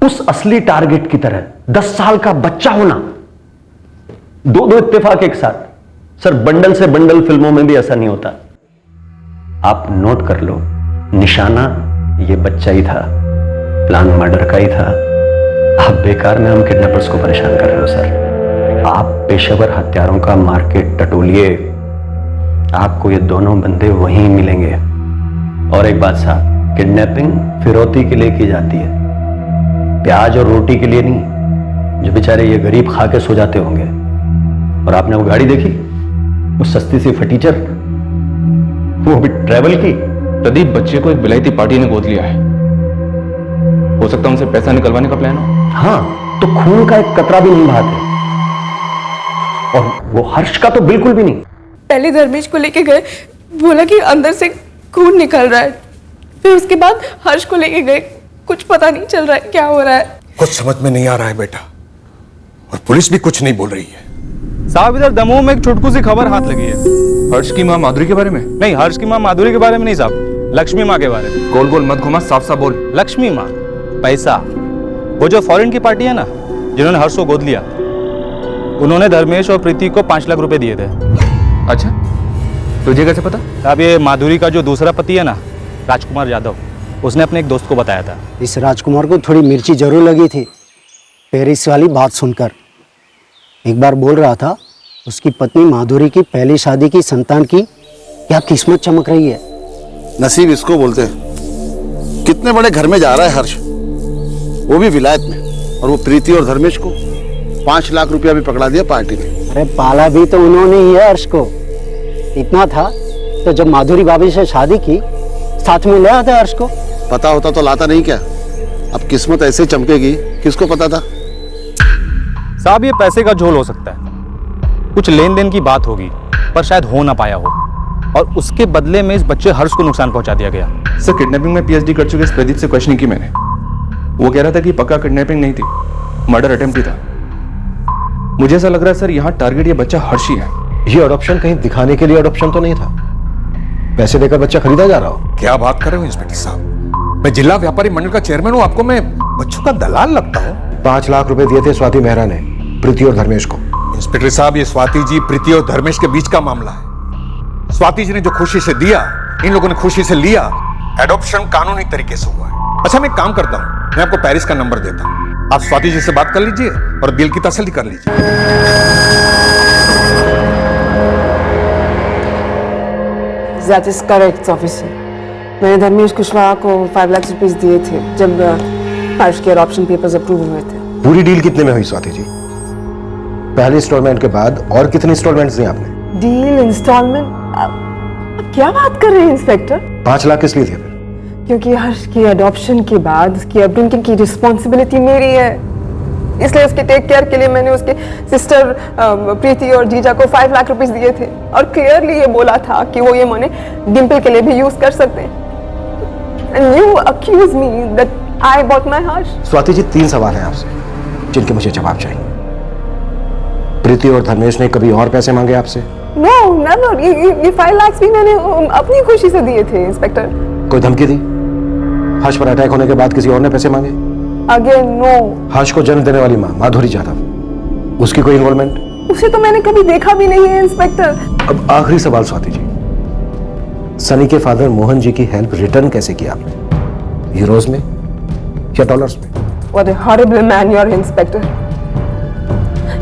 उस असली टारगेट की तरह 10 साल का बच्चा होना, दो इत्तेफाक एक साथ। सर बंडल से बंडल फिल्मों में भी ऐसा नहीं होता। आप नोट कर लो, निशाना ये बच्चा ही था, प्लान मर्डर का ही था। आप बेकार में हम किडनैपर्स को परेशान कर रहे हो सर। आप पेशेवर हत्यारों का मार्केट टटोलिए, आपको ये दोनों बंदे वहीं मिलेंगे। और एक बात साहब, किडनैपिंग फिरौती के लिए की जाती है, प्याज और रोटी के लिए नहीं, जो बेचारे ये गरीब खा के सो जाते होंगे। और आपने वो गाड़ी देखी, वो सस्ती सी फटीचर, वो भी ट्रैवल की। प्रदीप, बच्चे को एक विलायती पार्टी ने गोद लिया है, हो सकता है उनसे पैसा निकलवाने का प्लान हो। हाँ, तो खून का एक कतरा भी नहीं बहाते, और वो हर्ष का तो बिल्कुल भी नहीं। पहले धर्मेश को लेके गए, बोला कि अंदर से खून निकल रहा है, फिर उसके बाद हर्ष को लेके गए, कुछ पता नहीं चल रहा है क्या हो रहा है। कुछ समझ में नहीं आ रहा है बेटा, और पुलिस भी कुछ नहीं बोल रही है। साहब इधर दमोह में एक छुटकू सी खबर हाथ लगी है। हर्ष की मां माधुरी के बारे में? नहीं, हर्ष की मां माधुरी के बारे में नहीं साहब, लक्ष्मी माँ के बारे में। गोल गोल मत घुमा, साफ साफ बोल। लक्ष्मी माँ, पैसा, वो जो फॉरेन की पार्टी है ना जिन्होंने हर्ष को गोद लिया, उन्होंने धर्मेश और प्रीति को 5 लाख रुपए दिए थे। अच्छा, तुझे कैसे पता? अब ये माधुरी का जो दूसरा पति है ना, राजकुमार यादव, उसने अपने एक दोस्त को बताया था। इस राजकुमार को थोड़ी मिर्ची जरूर लगी थी पेरिस वाली बात सुनकर। एक बार बोल रहा था उसकी पत्नी माधुरी की पहली शादी की संतान की क्या किस्मत चमक रही है। नसीब इसको बोलते हैं। कितने बड़े घर में जा रहा है हर्ष, वो भी विलायत में, और वो प्रीति और धर्मेश को 5 लाख रुपया भी पकड़ा दिया पार्टी में। अरे पाला भी तो उन्होंने ही है हर्ष को। इतना था तो जब माधुरी भाभी से शादी की साथ में ले आते हर्ष को। पता होता तो लाता नहीं क्या? अब किस्मत ऐसे चमकेगी, किसको पता था? साहब ये पैसे का झोल हो सकता है, कुछ लेन देन की बात होगी, पर शायद हो ना पाया हो, और उसके बदले में इस बच्चे हर्ष को नुकसान पहुंचा दिया गया। सर, किडनैपिंग में पीएचडी कर चुके इस प्रदीप से क्वेश्चनिंग की मैंने। वो कह रहा था कि पक्का किडनैपिंग नहीं थी, मर्डर अटेम्प्ट ही था। मुझे ऐसा लग रहा है सर, यहाँ टारगेट ये बच्चा हर्ष ही है। ये अडॉप्शन कहीं दिखाने के लिए अडॉप्शन तो नहीं था? पैसे देकर बच्चा खरीदा जा रहा हो? क्या बात कर रहे हो इंस्पेक्टर साहब? मैं जिला व्यापारी मंडल का चेयरमैन हूं, आपको मैं बच्चों का दलाल लगता हूं? 5 लाख रुपए दिए थे स्वाति मेहरा ने प्रीति और धर्मेश को। इंस्पेक्टर साहब, ये स्वाति जी, प्रीति और धर्मेश के बीच का मामला है। स्वाति जी ने जो खुशी से दिया, इन लोगों ने खुशी से लिया। एडॉप्शन कानूनी तरीके से हुआ है। अच्छा, मैं एक काम करता हूं, मैं आपको पेरिस का नंबर देता हूं, आप स्वाति जी से बात कर लीजिए और बिल की तसल्ली कर लीजिए। That is correct, officer. मैंने धर्मेश कुशवाहा को 5 लाख रुपीस दिए थे जब हर्ष के अडॉप्शन पेपर्स अप्रूव हुए थे। पूरी डील कितने में हुई स्वाति जी? पहले इंस्टॉलमेंट के बाद और कितने इंस्टॉलमेंट्स दिए आपने? डील, इंस्टॉलमेंट, क्या बात कर रहे हैं इंस्पेक्टर? 5 लाख किस लिए थे फिर? क्योंकि हर्ष के अडॉप्शन के बाद उसकी अपब्रिंगिंग की रिस्पॉन्सिबिलिटी मेरी है, इसलिए उसके टेक केयर के लिए मैंने उसके सिस्टर प्रीति और जीजा को 5 लाख रुपीस दिए थे और क्लियरली ये बोला था कि वो ये मनी डिम्पल के लिए भी यूज कर सकते हैं। And you accuse me that I bought my Harsh. Swati ji, 3 सवाल हैं आपसे जिनके मुझे जवाब चाहिए। प्रीति और धर्मेश ने कभी और पैसे मांगे आपसे? No, never. ये 5 लाख भी मैंने अपनी खुशी से दिए थे इंस्पेक्टर। कोई धमकी दी? हर्ष पर अटैक होने के बाद किसी और ने पैसे मांगे? Again, no. हर्ष को जन्म देने वाली माँ माधुरी जाधव, उसकी कोई इन्वॉल्वमेंट? उसे तो मैंने कभी देखा भी नहीं है इंस्पेक्टर। अब आखिरी सवाल स्वाति जी, सनी के फादर मोहन जी की हेल्प रिटर्न कैसे किया आपने? यूरोज में या डॉलर्स में? What a horrible man you are, inspector.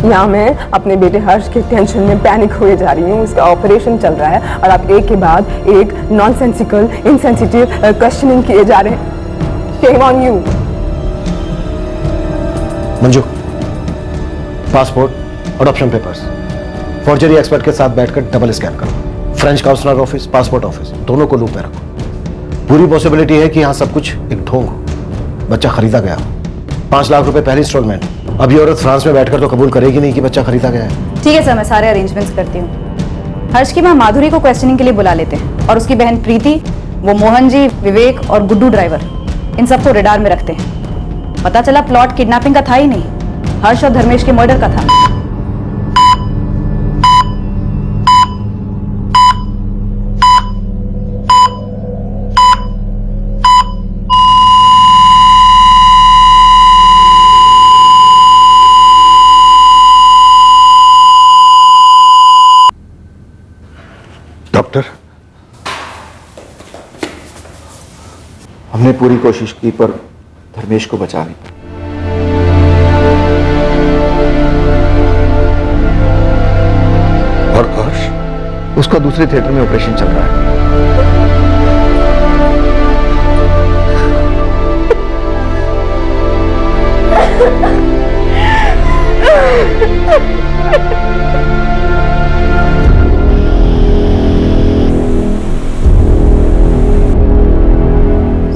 यहाँ मैं अपने बेटे हर्ष के टेंशन में पैनिक हुए जा रही हूँ, उसका ऑपरेशन चल रहा है और आप एक के बाद एक नॉनसेंसिकल, इनसेंसिटिव क्वेश्चनिंग किए जा रहे हैं। Shame on you. Manju, passport, adoption papers, forgery expert के साथ बैठकर डबल स्कैन करो। French counsellor office, passport office, दोनों को लूप में रखो। पूरी पॉसिबिलिटी है कि यहाँ सब कुछ एक ढोंग हो, बच्चा खरीदा गया हो। 5 लाख रुपए पहली इंस्टॉलमेंट। अब ये औरत फ्रांस में बैठकर तो कबूल करेगी नहीं कि बच्चा खरीदा गया है। ठीक है सर, मैं सारे अरेंजमेंट्स करती हूँ। हर्ष की माँ माधुरी को क्वेश्चनिंग के लिए बुला लेते हैं और उसकी बहन प्रीति, वो मोहन जी, विवेक और गुड्डू ड्राइवर, इन सबको रेडार में रखते हैं। पता चला प्लॉट किडनैपिंग का था ही नहीं, हर्ष और धर्मेश के मर्डर का था। डॉक्टर, हमने पूरी कोशिश की पर धर्मेश को बचा नहीं। और हर्ष? उसका दूसरे थिएटर में ऑपरेशन चल रहा है।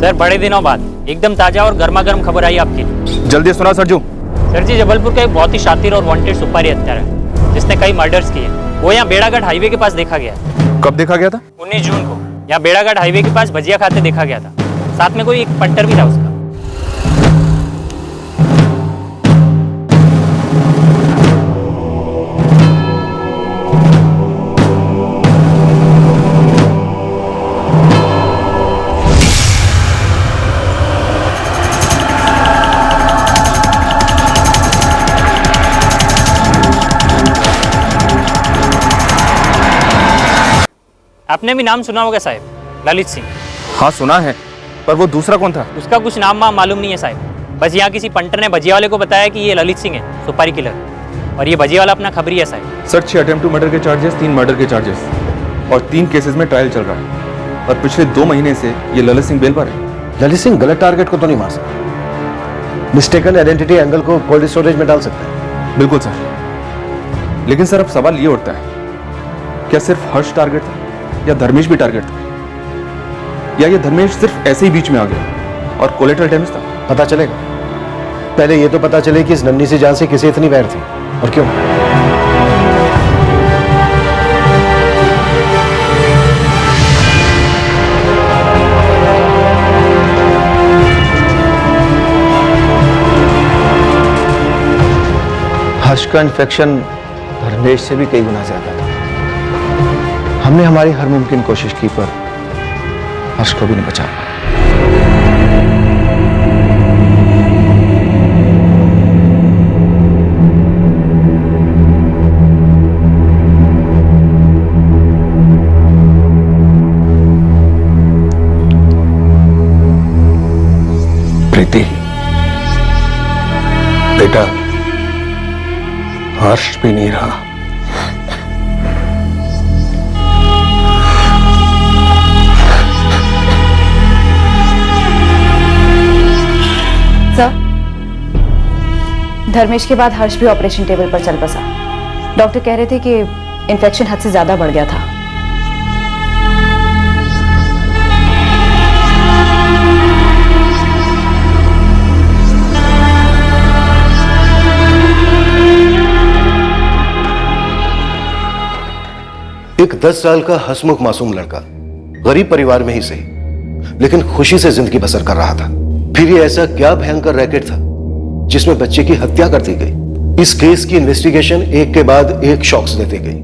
सर, बड़े दिनों बाद एकदम ताजा और गर्मा गर्म खबर आई आपकी। जल्दी सुना सरजू। सर जी, जबलपुर का एक बहुत ही शातिर और वांटेड सुपारी हत्यारा है जिसने कई मर्डर्स किए। वो यहाँ बेड़ाघाट हाईवे के पास देखा गया। कब देखा गया था? 19 जून को यहाँ बेड़ाघाट हाईवे के पास भजिया खाते देखा गया था। साथ में कोई एक पंटर भी था उसका। आपने भी नाम सुना होगा साहब, ललित सिंह। हाँ सुना है, पर वो दूसरा कौन था? उसका कुछ नाम मालूम नहीं है साहब। बस यहाँ किसी पंटर ने भजिया वाले को बताया कि ये ललित सिंह है, सुपारी किलर, और ये भजिया वाला अपना खबरी है साहब। सर, 6 अटेम्प्ट टू मर्डर के चार्जेस, 3 मर्डर के चार्जेस और 3 केसेस में ट्रायल चल रहा है। और पिछले 2 महीने से ये ललित सिंह बेल पर है। ललित सिंह गलत टारगेट को तो नहीं मार सकता, मिस्टेकन आइडेंटिटी एंगल को कोल्ड स्टोरेज में डाल सकता है। बिल्कुल सर, लेकिन सर अब सवाल ये उठता है, क्या सिर्फ हर्ष टारगेट था या धर्मेश भी टारगेट था, या ये धर्मेश सिर्फ ऐसे ही बीच में आ गया और कोलेटरल डैमेज था? पता चलेगा। पहले ये तो पता चले कि इस नन्ही सी जान से किसे इतनी वैर थी और क्यों। हर्ष का इन्फेक्शन धर्मेश से भी कई गुना ज्यादा था। हमने हमारी हर मुमकिन कोशिश की पर हर्ष को भी नहीं बचा पाया। प्रीति, बेटा, हर्ष भी नहीं रहा। सर, धर्मेश के बाद हर्ष भी ऑपरेशन टेबल पर चल बसा। डॉक्टर कह रहे थे कि इन्फेक्शन हद से ज्यादा बढ़ गया था। एक 10 साल का हंसमुख मासूम लड़का, गरीब परिवार में ही सही, लेकिन खुशी से जिंदगी बसर कर रहा था। फिर ये ऐसा क्या भयंकर रैकेट था जिसमें बच्चे की हत्या कर दी गई। इस केस की इन्वेस्टिगेशन एक के बाद एक शॉक्स देती गई।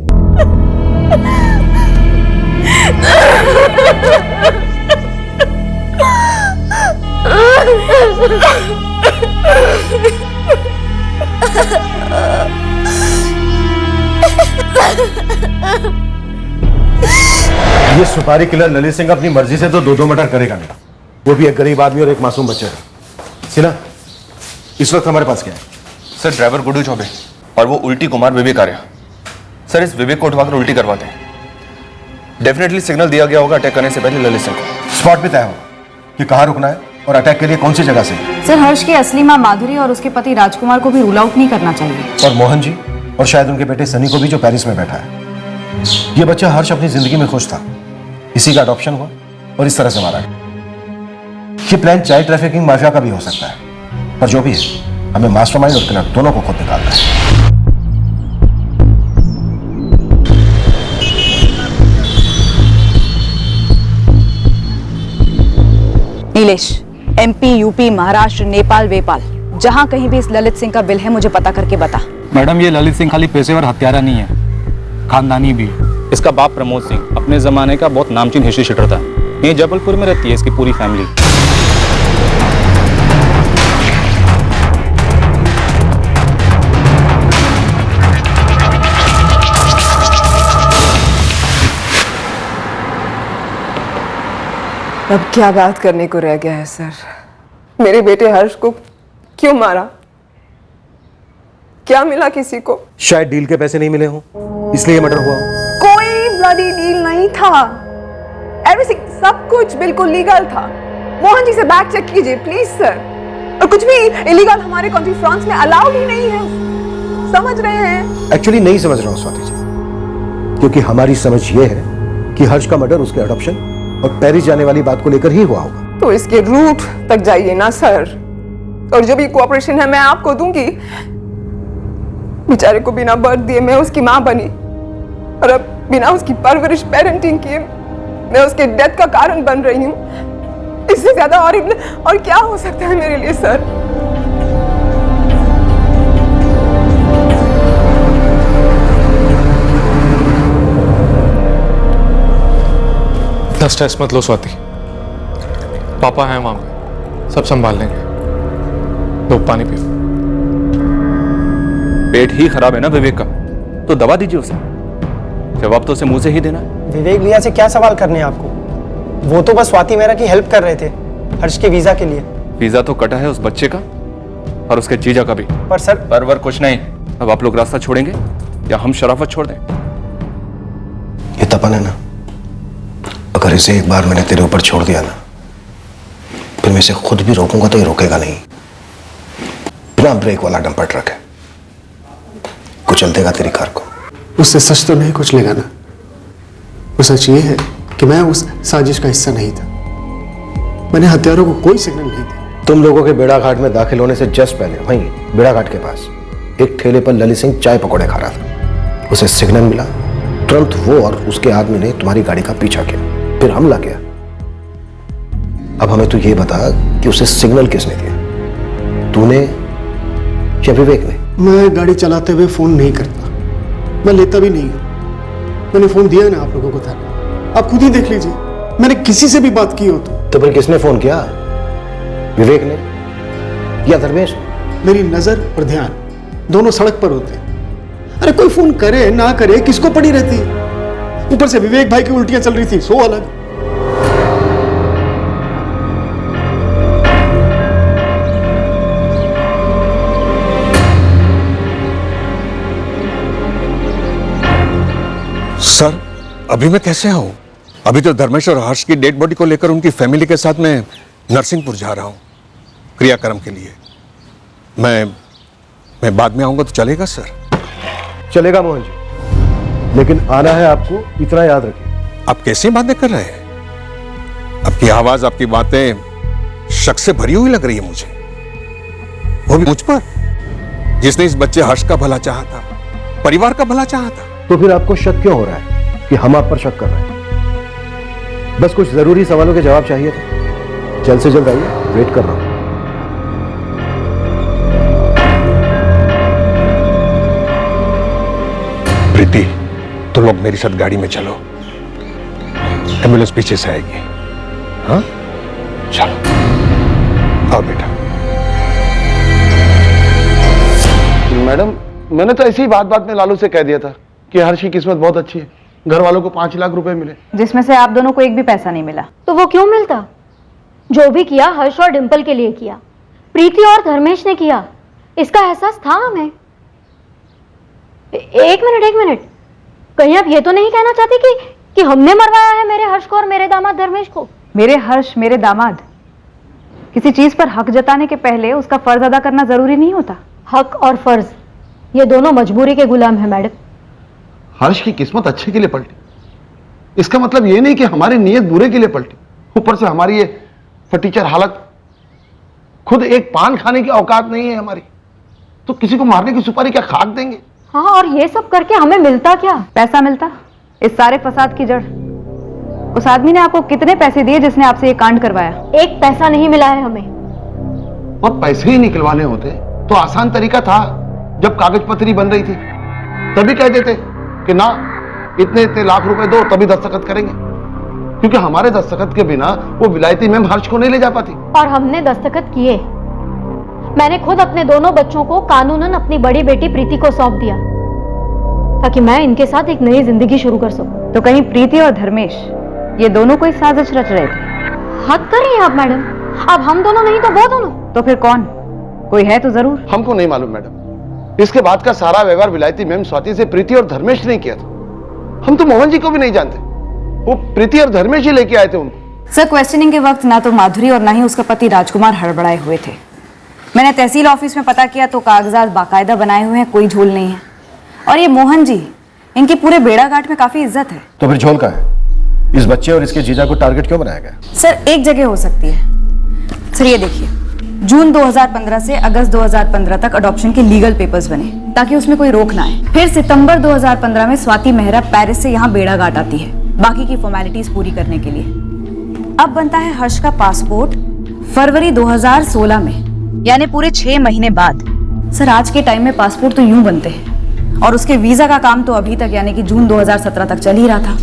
ये सुपारी किलर ललित सिंह अपनी मर्जी से तो दो मर्डर करेगा नहीं, वो भी एक गरीब आदमी और एक मासूम बच्चे का। सिन्हा, इस वक्त हमारे पास क्या है? सर, ड्राइवर गुड्डू चौबे और वो उल्टी कुमार विवेक आर्या। सर, इस विवेक को उठवाकर उल्टी करवाते हैं। डेफिनेटली सिग्नल दिया गया होगा अटैक करने से पहले ललित सिंह को। स्पॉट पे तय होगा कि कहाँ रुकना है और अटैक के लिए कौन सी जगह से। सर, हर्ष की असली मां माधुरी और उसके पति राजकुमार को भी रूल आउट नहीं करना चाहिए। और मोहन जी और शायद उनके बेटे सनी को भी, जो पेरिस में बैठा है। ये बच्चा हर्ष अपनी जिंदगी में खुश था, इसी का अडॉप्शन हुआ और इस तरह से मारा गया। ये प्लान चाइल्ड ट्रैफिकिंग माफिया का भी हो सकता है, पर जो भी है, हमें मास्टरमाइंड और किलर दोनों को खुद निकालना है। नीलेश, एमपी, यूपी, महाराष्ट्र, नेपाल, वेपाल, जहां कहीं भी इस ललित सिंह का बिल है मुझे पता करके बता। मैडम, ये ललित सिंह खाली पेशेवर हत्यारा नहीं है, खानदानी भी। इसका बाप प्रमोद सिंह अपने जमाने का बहुत नामचीन हिस्ट्री शीटर था। ये जबलपुर में रहती है इसकी पूरी फैमिली। अब क्या बात करने को रह गया है सर? मेरे बेटे हर्ष को क्यों मारा? क्या मिला किसी को? शायद डील के पैसे नहीं मिले हों, इसलिए मर्डर हुआ हो। कोई ब्लडी डील नहीं था। एवरीथिंग, सब कुछ बिल्कुल लीगल था। मोहन जी से बैक चेक कीजिए प्लीज सर। और कुछ भी इलीगल हमारे कंट्री फ्रांस में अलाउड ही नहीं है, समझ रहे हैं? एक्चुअली नहीं समझ रहा हूं स्वाति जी, क्योंकि हमारी समझ ये है कि हर्ष का मर्डर उसके अडॉप्शन और पेरिस जाने वाली बात को लेकर ही हुआ होगा। तो इसके रूट तक जाइए ना सर, और जो भी कोऑपरेशन है मैं आपको दूंगी। बेचारे को बिना बर्थ दिए मैं उसकी मां बनी, और अब बिना उसकी परवरिश, पेरेंटिंग किए मैं उसके डेथ का कारण बन रही हूँ। इससे ज्यादा और क्या हो सकता है मेरे लिए सर? स्ट्रेस मत लो स्वाति, पापा हैं वहां पे, सब संभाल लेंगे। लो पानी पियो। पेट ही खराब है ना विवेक का, तो दवा दीजिए उसे। जवाब तो उसे मुंह से ही देना है। विवेक भैया से क्या सवाल करने हैं आपको? वो तो बस स्वाति मेहरा की हेल्प कर रहे थे हर्ष के वीजा के लिए। वीजा तो कटा है उस बच्चे का और उसके जीजा का भी। पर सर, पर कुछ नहीं। अब आप लोग रास्ता छोड़ेंगे या हम शराफत छोड़ दें? ये तपन है ना, अगर इसे एक बार मैंने तेरे ऊपर छोड़ दिया ना, फिर मैं इसे खुद भी रोकूंगा तो ये रोकेगा नहीं। बिना ब्रेक वाला डंपर ट्रक है, कुचल देगा तेरी कार को। उससे सच तो नहीं कुछ लेगा ना। वो सच ये है कि मैं उस साजिश का हिस्सा नहीं था। मैंने हत्यारों को कोई सिग्नल नहीं दी। तुम लोगों के बेड़ा घाट में दाखिल होने से जस्ट पहले वहीं बेड़ा घाट के पास एक ठेले पर ललित सिंह चाय पकौड़े खा रहा था। उसे सिग्नल मिला, तुरंत वो और उसके आदमी ने तुम्हारी गाड़ी का पीछा किया, फिर हमला किया। अब हमें तो ये बता कि उसे सिग्नल किसने दिया, तूने या विवेक ने? मैं गाड़ी चलाते हुए फोन नहीं करता, मैं लेता भी नहीं हूं। मैंने फोन दिया ना आप लोगों को था, आप खुद ही देख लीजिए। मैंने किसी से भी बात की हो तो फिर किसने फोन किया? विवेक ने या धर्मेश? मेरी नजर और ध्यान दोनों सड़क पर होते हैं। अरे कोई फोन करे ना करे किसको पड़ी रहती है? ऊपर से विवेक भाई की उल्टियां चल रही थी, सो अलग। सर अभी मैं कैसे आऊं? अभी तो धर्मेश और हर्ष की डेड बॉडी को लेकर उनकी फैमिली के साथ मैं नरसिंहपुर जा रहा हूं क्रियाक्रम के लिए। मैं बाद में आऊंगा तो चलेगा सर? चलेगा मोहन जी, लेकिन आना है आपको, इतना याद रखिए। आप कैसी बातें कर रहे हैं? आपकी आवाज, आपकी बातें शक से भरी हुई लग रही है मुझे, वो भी मुझ पर, जिसने इस बच्चे हर्ष का भला चाहा था, परिवार का भला चाहा था। तो फिर आपको शक क्यों हो रहा है कि हम आप पर शक कर रहे हैं? बस कुछ जरूरी सवालों के जवाब चाहिए थे। जल्द से जल्द आइए, वेट कर रहा हूं। प्रीति, तुम लोग मेरे साथ गाड़ी में चलो, एम्बुलेंस पीछे से आएगी। हाँ चलो, आओ बेटा। मैडम, मैंने तो ऐसी ही बात में लालू से कह दिया था कि हर्ष की किस्मत बहुत अच्छी है, घर वालों को 5 लाख रुपए मिले, जिसमें से आप दोनों को एक भी पैसा नहीं मिला। तो वो क्यों मिलता? जो भी किया हर्ष और डिंपल के लिए किया, प्रीति और धर्मेश ने किया, इसका एहसास था हमें। एक मिनट, कहीं आप ये तो नहीं कहना चाहती कि हमने मरवाया है मेरे हर्ष को और मेरे दामाद धर्मेश को? मेरे हर्ष, मेरे दामाद, किसी चीज पर हक जताने के पहले उसका फर्ज अदा करना जरूरी नहीं होता? हक और फर्ज ये दोनों मजबूरी के गुलाम है मैडम। हर्ष की किस्मत अच्छे के लिए पलटी, इसका मतलब ये नहीं कि हमारी नीयत बुरे के लिए पलटी। ऊपर से हमारी ये फटीचर हालत, खुद एक पान खाने की औकात नहीं है हमारी, तो किसी को मारने की सुपारी क्या खाक देंगे? हाँ, और ये सब करके हमें मिलता क्या? पैसा मिलता। इस सारे फसाद की जड़ उस आदमी ने आपको कितने पैसे दिए जिसने आपसे ये कांड करवाया? एक पैसा नहीं मिला है हमें। और पैसे ही निकलवाने होते तो आसान तरीका था, जब कागज पत्री बन रही थी तभी कह देते कि ना इतने लाख रुपए दो तभी दस्तखत करेंगे, क्योंकि हमारे दस्तखत के बिना वो विलायती मैम हर्ष को नहीं ले जा पाती। और हमने दस्तखत किए। मैंने खुद अपने दोनों बच्चों को कानूनन अपनी बड़ी बेटी प्रीति को सौंप दिया ताकि मैं इनके साथ एक नई जिंदगी शुरू कर सकूं। तो कहीं प्रीति और धर्मेश ये दोनों कोई साजिश रच रहे थे? हद कर रही हैं आप मैडम, अब हम दोनों नहीं तो वो दोनों। तो फिर कौन? कोई है तो जरूर। हमको नहीं मालूम मैडम, इसके बाद का सारा व्यवहार विलायती मैम स्वाति से प्रीति और धर्मेश ने किया था। हम तो मोहन जी को भी नहीं जानते, वो प्रीति और धर्मेश ही लेके आए थे उनको। सर, क्वेश्चनिंग के वक्त ना तो माधुरी और ना ही उसका पति राजकुमार हड़बड़ाए हुए थे। मैंने तहसील ऑफिस में पता किया तो कागजात बाकायदा बनाए हुए हैं, कोई झोल नहीं है। और ये मोहन जी, इनकी पूरे बेड़ाघाट में काफी इज्जत है। तो फिर झोल का है? इस बच्चे और इसके जीजा को टारगेट क्यों बनाया गया? सर, एक जगह हो सकती है। सर ये देखिए, जून 2015 से अगस्त 2015 तक अडॉप्शन के लीगल पेपर्स बने ताकि उसमें कोई रोक ना आए। फिर सितंबर 2015 में स्वाति मेहरा पेरिस से यहाँ बेड़ाघाट आती है बाकी की फॉर्मेलिटीज पूरी करने के लिए। अब बनता है हर्ष का पासपोर्ट फरवरी 2016 में, यानी पूरे 6 महीने बाद। सर, आज के टाइम में पासपोर्ट तो यूं बनते हैं और उसके वीजा का काम तो अभी तक यानी कि जून 2017 तक चल ही रहा था,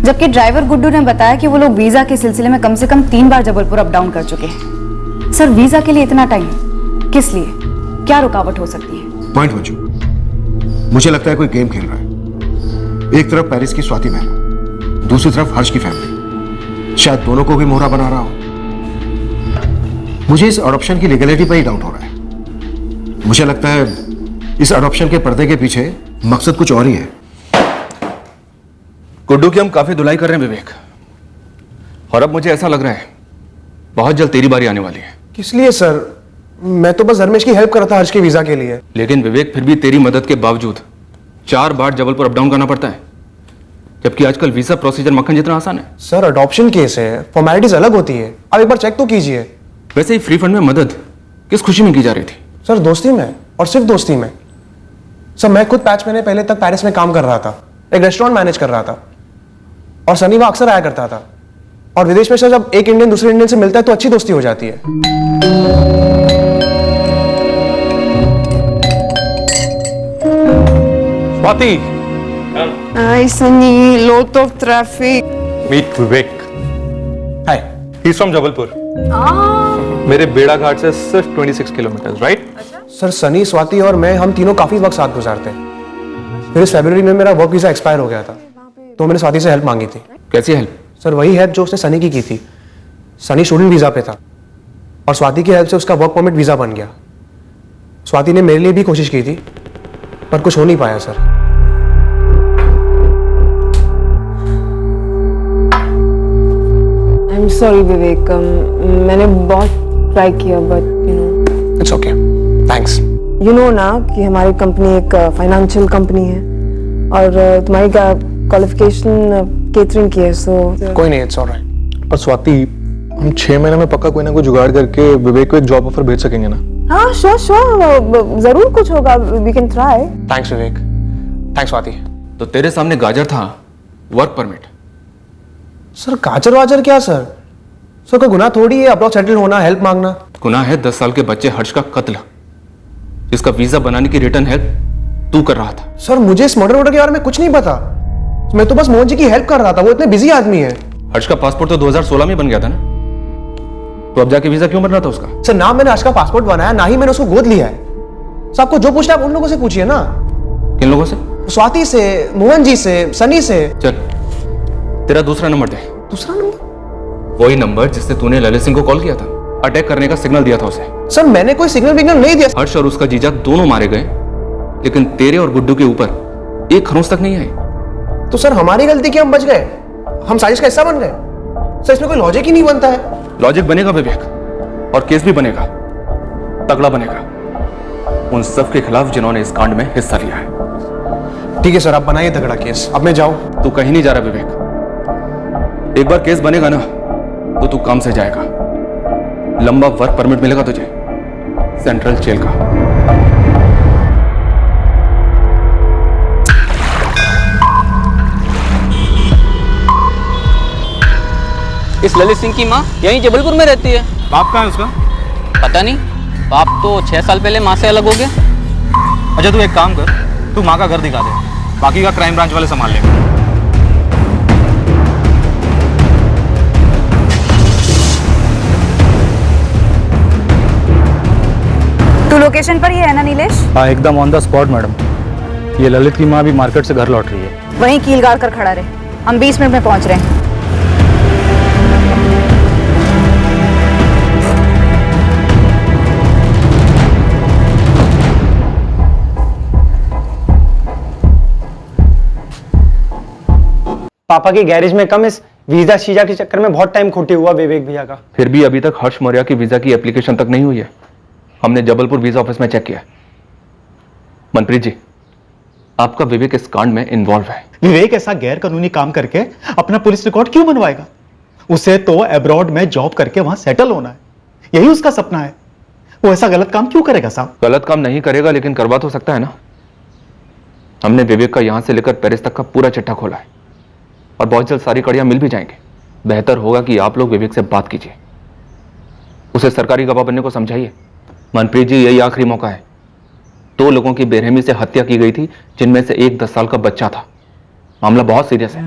जबकि ड्राइवर गुड्डू ने बताया कि वो लोग वीजा के सिलसिले में कम से कम 3 बार जबलपुर अप डाउन कर चुके हैं। सर, वीजा के लिए इतना टाइम किस लिए? क्या रुकावट हो सकती है? पॉइंट मंजू, मुझे लगता है कोई गेम खेल रहा है। एक तरफ पेरिस की स्वाति मेहरा, दूसरी तरफ हर्ष की फैमिली, शायद दोनों को भी मोहरा बना रहा हो। मुझे इस अडॉप्शन की लीगलिटी पर ही डाउट हो रहा है। मुझे लगता है इस अडॉप्शन के पर्दे के पीछे मकसद कुछ और ही है। गुड्डू की हम काफी धुलाई कर रहे हैं विवेक, और अब मुझे ऐसा लग रहा है बहुत जल्द तेरी बारी आने वाली है। किस लिए सर? मैं तो बस धर्मेश की हेल्प कर रहा था हर्ष के वीजा के लिए। लेकिन विवेक, फिर भी तेरी मदद के बावजूद 4 बार जबलपुर अप डाउन करना पड़ता है, जबकि आजकल वीजा प्रोसीजर मक्खन जितना आसान है। सर, अडॉप्शन केस है, फॉर्मेलिटीज अलग होती है। आप एक बार चेक तो कीजिए। वैसे ही फ्री फंड में मदद किस खुशी में की जा रही थी? सर, दोस्ती में, और सिर्फ दोस्ती में। सर, मैं खुद 5 महीने पहले तक पेरिस में काम कर रहा था, एक रेस्टोरेंट मैनेज कर रहा था, और सनी वहां अक्सर आया करता था। और विदेश में सर, जब एक इंडियन दूसरे इंडियन से मिलता है तो अच्छी दोस्ती हो जाती है। Hi Sunny, lot of traffic. Meet Vivek. He's from Jabalpur. मेरे बेड़ा घाट से सिर्फ 26 kilometre, right? Sir Sunny, Swati और मैं हम तीनों काफी वक्त साथ गुजारते हैं। फिर इस फरवरी में मेरा वर्क वीजा एक्सपायर हो गया था, तो मैंने स्वाति से हेल्प मांगी थी। कैसी हेल्प? सर वही हेल्प जो उसने सनी की थी। सनी स्टूडेंट वीजा पे था और स्वाति की हेल्प से उसका वर्क परमिट वीजा बन गया। स्वाति ने मेरे लिए भी कोशिश की थी पर कुछ हो नहीं पाया सर। आई एम सॉरी विवेक, मैंने बहुत ट्राई किया but you know it's okay, thanks. You know ना कि हमारी कंपनी एक फाइनेंशियल कंपनी है और तुम्हारी क्वालिफिकेशन केटरिंग की है, सो कोई नहीं, इट्स ऑलराइट। पर स्वाति, हम 6 महीने में पक्का कोई ना कोई जुगाड़ करके विवेक को एक जॉब ऑफर भेज सकेंगे ना? हाँ श्योर श्योर, जरूर कुछ होगा, we can try. Thanks Vivek, thanks Swati. तो तेरे सामने गाजर था, वर्क परमिट। सर गाजर वाजर क्या सर? सर कोई गुनाह थोड़ी है अब्रॉड सेटल होना, हेल्प मांगना। गुनाह है 10 साल के बच्चे हर्ष का कत्ल, जिसका वीजा बनाने की रिटर्न हेल्प तू कर रहा था। सर मुझे इस मर्डर के बारे में कुछ नहीं पता, मैं तो बस मोहन जी की हेल्प कर रहा था, वो इतने बिजी आदमी है। हर्ष का पासपोर्ट तो 2016 में बन गया था ना, तो अब जाके वीजा क्यों बन रहा था उसका? सर ना मैंने हर्ष का पासपोर्ट बनाया, ना ही मैंने उसको गोद लिया है। सर आपको जो पूछना है आप उन लोगों से पूछिए ना। किन लोगों से? स्वाति से, मोहन जी से, सनी से। चल तेरा दूसरा नंबर दे। दूसरा नंबर? वही नंबर जिससे तूने ललित सिंह को कॉल किया था, अटैक करने का सिग्नल दिया था उसे। सर मैंने कोई सिग्नल विग्नल नहीं दिया। हर्ष और उसका जीजा दोनों मारे गए, लेकिन तेरे और गुड्डू के ऊपर एक खरोंच तक नहीं आई। तो सर हमारी गलती कि हम बच गए, हम साजिश का हिस्सा बन गए? सर इसमें कोई लॉजिक ही नहीं बनता है। लॉजिक बनेगा विवेक, और केस भी बनेगा, तगड़ा बनेगा, उन सब के खिलाफ जिन्होंने इस कांड में हिस्सा लिया है। ठीक है सर, आप बनाइए तगड़ा केस, अब मैं जाऊं? तू कहीं नहीं जा रहा विवेक, एक बार केस बनेगा ना तो तू काम से जाएगा। लंबा वर्क परमिट मिलेगा तुझे सेंट्रल जेल का। इस ललित सिंह की माँ यहीं जबलपुर में रहती है। बाप कहाँ है उसका? पता नहीं, बाप तो 6 साल पहले माँ से अलग हो गया। अच्छा तू एक काम कर, तू माँ का घर दिखा दे, बाकी का क्राइम ब्रांच वाले संभाल लेंगे। तू लोकेशन पर ही है ना नीलेश? हाँ एकदम ऑन द स्पॉट मैडम। ये ललित की माँ भी मार्केट से घर लौट रही है। वहीं कील गाड़ कर खड़ा रहे, हम 20 मिनट में पहुंच रहे हैं। पापा की गैरेज में कम, इस वीजा शीजा के चक्कर में बहुत टाइम खोटे हुआ विवेक भैया का। फिर भी अभी तक हर्ष मौर्य की वीजा की एप्लीकेशन तक नहीं हुई है। हमने जबलपुर वीजा ऑफिस में चेक किया। मनप्रीत जी, आपका विवेक इस कांड में इन्वॉल्व है। विवेक ऐसा गैर कानूनी काम करके अपना पुलिस रिकॉर्ड क्यों बनवाएगा? उसे तो अब्रॉड में जॉब करके वहां सेटल होना है, यही उसका सपना है। वो ऐसा गलत काम क्यों करेगा साहब? गलत काम नहीं करेगा, लेकिन करवा तो सकता है ना। हमने विवेक का यहां से लेकर पेरिस तक का पूरा चिट्ठा खोला है और बहुत जल्द सारी कड़ियां मिल भी जाएंगे। बेहतर होगा कि आप लोग विवेक से बात कीजिए, उसे सरकारी गवाह बनने को समझाइए। मनप्रीत जी, यही आखिरी मौका है। 2 लोगों की बेरहमी से हत्या की गई थी, जिनमें से एक 10 साल का बच्चा था। मामला बहुत सीरियस है।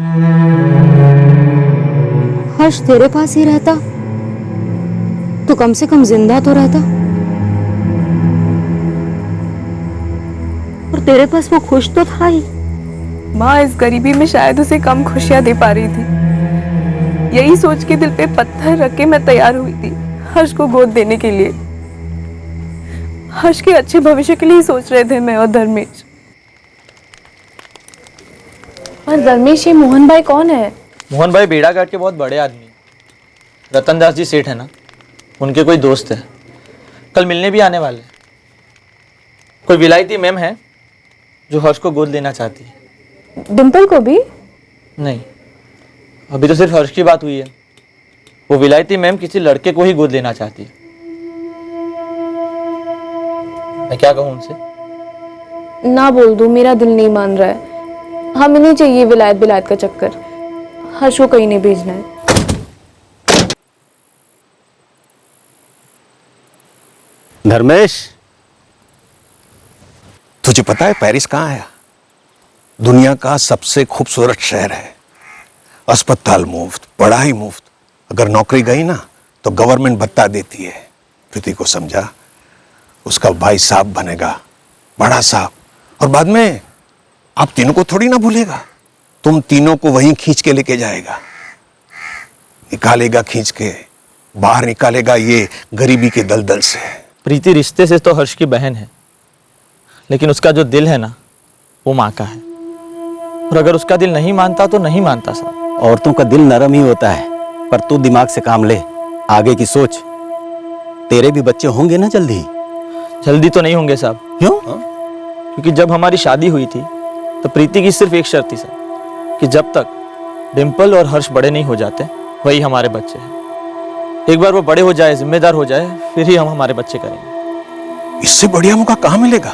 हर्ष तेरे पास ही रहता तो कम से कम जिंदा तो रहता, और तेरे पास वो खुश तो था ही। माँ इस गरीबी में शायद उसे कम खुशियां दे पा रही थी, यही सोच के दिल पे पत्थर रख के मैं तैयार हुई थी हर्ष को गोद देने के लिए। हर्ष के अच्छे भविष्य के लिए सोच रहे थे मैं और धर्मेश। और धर्मेश, ये मोहन भाई कौन है? मोहन भाई बेड़ा घाट के बहुत बड़े आदमी, रतन दास जी सेठ है ना, उनके कोई दोस्त है, कल मिलने भी आने वाले। कोई विलायती मैम है जो हर्ष को गोद लेना चाहती है। डिम्पल को भी? नहीं, अभी तो सिर्फ हर्ष की बात हुई है। वो विलायती मैम किसी लड़के को ही गोद लेना चाहती है। मैं क्या कहूँ उनसे? ना बोल दूं, मेरा दिल नहीं मान रहा है। हमें नहीं चाहिए विलायत बिलायत का चक्कर, हर्ष को कहीं नहीं भेजना है। धर्मेश, तुझे पता है पेरिस कहाँ है? दुनिया का सबसे खूबसूरत शहर है। अस्पताल मुफ्त, पढ़ाई मुफ्त, अगर नौकरी गई ना तो गवर्नमेंट भत्ता देती है। प्रीति को समझा, उसका भाई साहब बनेगा, बड़ा साहब, और बाद में आप तीनों को थोड़ी ना भूलेगा, तुम तीनों को वहीं खींच के लेके जाएगा, निकालेगा खींच के, बाहर निकालेगा ये गरीबी के दलदल से। प्रीति रिश्ते से तो हर्ष की बहन है, लेकिन उसका जो दिल है ना वो माँ का है, और अगर उसका दिल नहीं मानता तो नहीं मानता साहब। औरतों का दिल नरम ही होता है, पर तू दिमाग से काम ले, आगे की सोच। तेरे भी बच्चे होंगे ना जल्दी? जल्दी तो नहीं होंगे साहब। क्यों? क्योंकि जब हमारी शादी हुई थी तो प्रीति की सिर्फ एक शर्त थी साहब, कि जब तक डिम्पल और हर्ष बड़े नहीं हो जाते वही हमारे बच्चे हैं। एक बार वो बड़े हो जाए, जिम्मेदार हो जाए, फिर ही हम हमारे बच्चे करेंगे। इससे बढ़िया मौका कहां मिलेगा?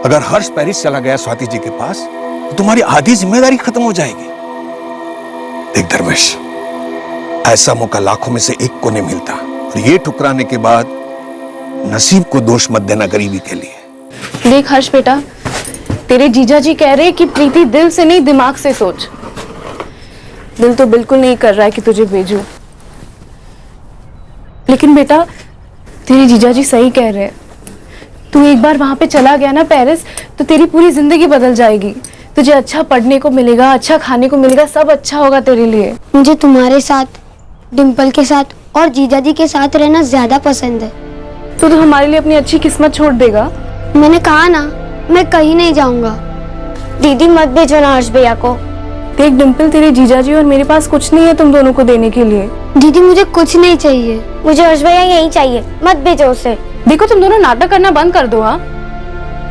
अगर हर्ष पेरिस चला गया स्वाति जी के पास तो तुम्हारी आधी जिम्मेदारी खत्म हो जाएगी। देख धर्मेश, ऐसा मौका लाखों में से एक को नहीं मिलता, और ये ठुकराने के बाद नसीब को दोष मत देना गरीबी के लिए। देख हर्ष बेटा, तेरे जीजा जी कह रहे कि प्रीति दिल से नहीं दिमाग से सोच। दिल तो बिल्कुल नहीं कर रहा है कि तुझे भेजूं, लेकिन बेटा तेरे जीजा जी सही कह रहे हैं। तू एक बार वहां पे चला गया ना पेरिस, तो तेरी पूरी जिंदगी बदल जाएगी। तुझे अच्छा पढ़ने को मिलेगा, अच्छा खाने को मिलेगा, सब अच्छा होगा तेरे लिए। मुझे तुम्हारे साथ, डिम्पल के साथ और जीजा जी के साथ रहना ज्यादा पसंद है। तो तू हमारे लिए अपनी अच्छी किस्मत छोड़ देगा? मैंने कहा ना, मैं कहीं नहीं जाऊंगा। दीदी मत भेजो ना हर्ष भैया को। देख डिम्पल, तेरे जीजा जी और मेरे पास कुछ नहीं है तुम दोनों को देने के लिए। दीदी मुझे कुछ नहीं चाहिए, मुझे हर्ष भैया यही चाहिए, मत भेजो उसे। देखो तुम दोनों नाटक करना बंद कर दो। हाँ,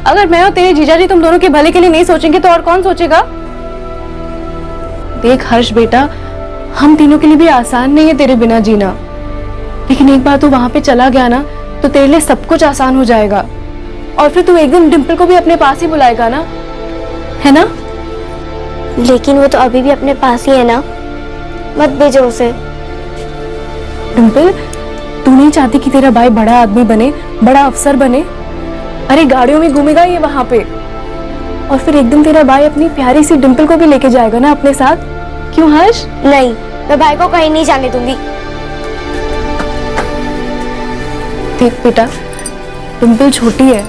अगर मैं और तेरे जीजा जी तुम दोनों के भले के लिए नहीं सोचेंगे तो और कौन सोचेगा? देख हर्ष बेटा, हम तीनों के लिए भी आसान नहीं है तेरे बिना जीना, लेकिन एक बार तू वहां पे चला गया ना तो तेरे लिए सब कुछ आसान हो जाएगा, और फिर तू एक दिन डिम्पल को भी अपने पास ही बुलाएगा ना, है ना? लेकिन वो तो अभी भी अपने पास ही है ना, मत भेजो उसे। डिम्पल, तू नहीं चाहती कि तेरा भाई बड़ा आदमी बने, बड़ा अफसर बने? अरे गाड़ियों में घूमेगा ये वहां पे, और फिर एक दिन तेरा भाई अपनी प्यारी सी डिम्पल को भी लेके जाएगा ना अपने साथ। क्यों हर्ष? नहीं, मैं भाई को कहीं नहीं जाने दूंगी। देख बेटा, डिम्पल छोटी है,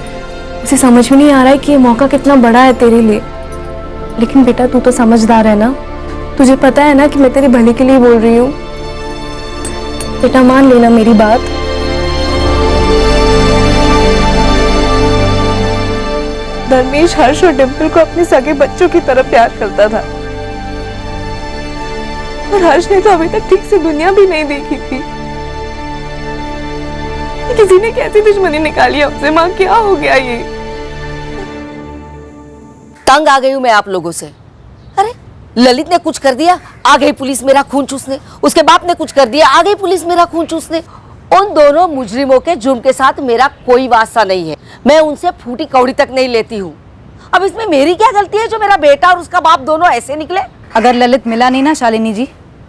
उसे समझ में नहीं आ रहा है कि ये मौका कितना बड़ा है तेरे लिए, लेकिन बेटा तू तो समझदार है ना, तुझे पता है ना कि मैं तेरे भले के लिए बोल रही हूँ। बेटा मान लेना मेरी बात। धर्मेश हर्ष और डिम्पल को अपने सगे बच्चों की तरह प्यार करता था, और हर्ष ने तो अभी तक ठीक से दुनिया भी नहीं देखी थी। किसी ने कैसी दुश्मनी निकाली हमसे? माँ क्या हो गया ये? तंग आ गई हूँ मैं आप लोगों से। अरे ललित ने कुछ कर दिया, आ गई पुलिस मेरा खून चूसने। उसके बाप ने कुछ कर दिया, आ गई पुलिस मेरा खून चूसने। उन दोनों मुजरिमों के जुर्म के साथ मेरा कोई वास्ता नहीं है, मैं उनसे फूटी कौड़ी तक नहीं लेती हूँ। अब इसमें मेरी क्या गलती है जो मेरा बेटा और उसका बाप दोनों ऐसे निकले? अगर ललित मिला नहीं ना शालिनी जी,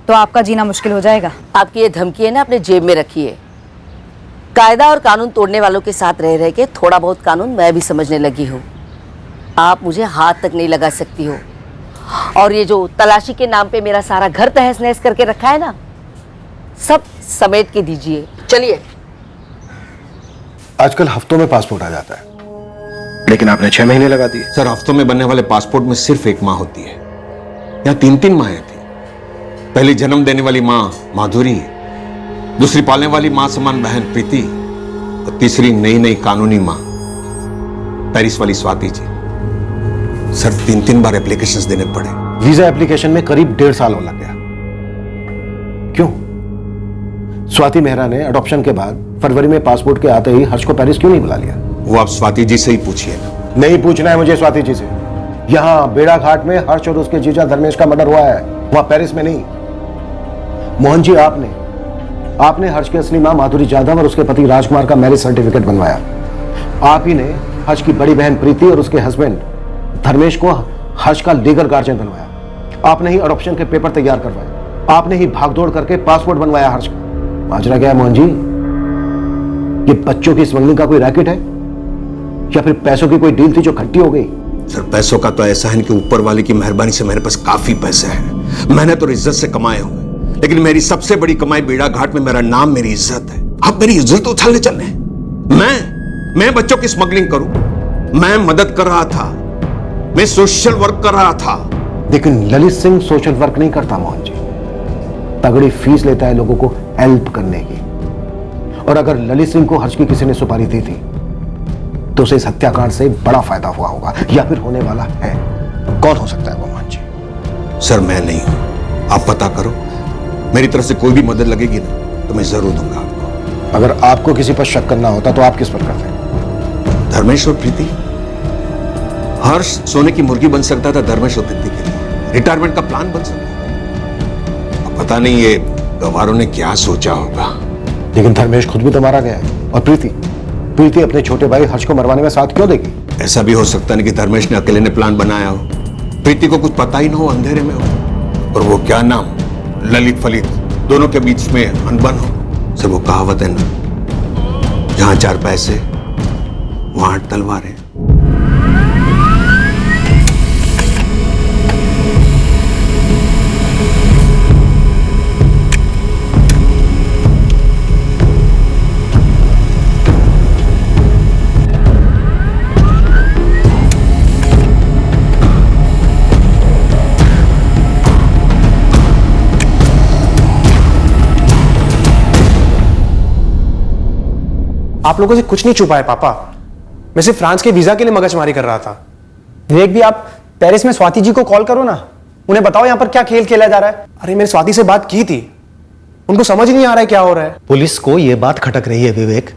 तो आपका जीना मुश्किल हो जाएगा। आपकी ये धमकी है ना अपने जेब में रखिए। कायदा और कानून तोड़ने वालों के साथ रह रह के थोड़ा बहुत कानून मैं भी समझने लगी हूँ। आप मुझे हाथ तक नहीं लगा सकती हो, और ये जो तलाशी के नाम पे मेरा सारा घर तहस नहस करके रखा है ना, सब समेट के दीजिए। चलिए। आजकल हफ्तों में पासपोर्ट आ जाता है, लेकिन आपने 6 महीने लगा दिए। सर, हफ्तों में बनने वाले पासपोर्ट में सिर्फ एक माँ होती है, यहाँ 3-3 माएँ थी। पहली जन्म देने वाली माँ माधुरी, दूसरी पालने वाली माँ समान बहन प्रीति, और तीसरी नई नई कानूनी माँ पेरिस वाली स्वाति जी। सर, 3-3 बार एप्लीकेशंस देने पड़े। वीजा एप्लीकेशन में करीब 1.5 साल हो लग गया। क्यों? स्वाति मेहरा ने अडॉप्शन के बाद फरवरी में पासपोर्ट के आते ही हर्ष को पेरिस क्यों नहीं बुला लिया? वो आप स्वाति जी से ही पूछिए ना। नहीं पूछना है मुझे स्वाति जी से। यहाँ बेड़ा घाट में हर्ष और उसके जीजा धर्मेश का मर्डर हुआ है, वहां पेरिस में नहीं। मोहन जी, आपने हर्ष की असली मां माधुरी जाधव और उसके पति राजकुमार का मैरिज सर्टिफिकेट बनवाया। आप ही ने हर्ष की बड़ी बहन प्रीति और उसके हस्बैंड धर्मेश को हर्ष का लीगल गार्जियन बनवाया। आपने ही अडॉप्शन के पेपर तैयार करवाए। आपने ही भागदौड़ करके पासपोर्ट बनवाया हर्ष का। माजरा क्या है मोहन जी? ये बच्चों की स्मगलिंग का कोई रैकेट है या फिर पैसों की कोई डील थी जो खट्टी हो गई? सर, पैसों का तो ऐसा है कि ऊपर वाले की मेहरबानी से मेरे पास काफी पैसे हैं, मैंने तो इज्जत से कमाए हुए, लेकिन मेरी सबसे बड़ी कमाई बेड़ा घाट में मेरा नाम, मेरी इज्जत है। आप मेरी इज्जत उछालने चल रहे हैं। मैं बच्चों की स्मगलिंग करूं? मैं मदद कर रहा था, मैं सोशल वर्क कर रहा था। लेकिन ललित सिंह सोशल वर्क नहीं करता मोहन जी, तगड़ी फीस लेता है लोगों को हेल्प करने की। और अगर ललित सिंह को हर्ष की किसी ने सुपारी दी थी तो उसे इस हत्याकांड से बड़ा फायदा हुआ होगा या फिर होने वाला है। कौन हो सकता है वो मोहन जी? सर मैं नहीं हूं, आप पता करो। मेरी तरफ से कोई भी मदद लगेगी ना तो मैं जरूर दूंगा आपको। अगर आपको किसी पर शक करना होता तो आप किस पर करते? धर्मेश और प्रीति। हर्ष सोने की मुर्गी बन सकता था धर्मेश और प्रीति के लिए, रिटायरमेंट का प्लान बन सकता था। अब पता नहीं ये गवारों ने क्या सोचा होगा। लेकिन धर्मेश खुद भी तो मारा गया है। और प्रीति अपने छोटे भाई हर्ष को मरवाने में साथ क्यों देगी? ऐसा भी हो सकता है कि धर्मेश ने अकेले ने प्लान बनाया हो, प्रीति को कुछ पता ही ना हो, अंधेरे में हो। और वो क्या नाम, ललित फलित, दोनों के बीच में अनबन हो। सर वो कहावत है ना, जहां 4 पैसे वहां 8 तलवारें। आप लोगों से कुछ नहीं छुपा है पापा। मैं सिर्फ फ्रांस के वीजा के लिए मगजमारी कर रहा था। विवेक भी, आप पेरिस में स्वाति जी को कॉल करो ना, उन्हें बताओ यहाँ पर क्या खेल खेला जा रहा है। अरे मैंने स्वाति से बात की थी, उनको समझ नहीं आ रहा है क्या हो रहा है। पुलिस को यह बात खटक रही है विवेक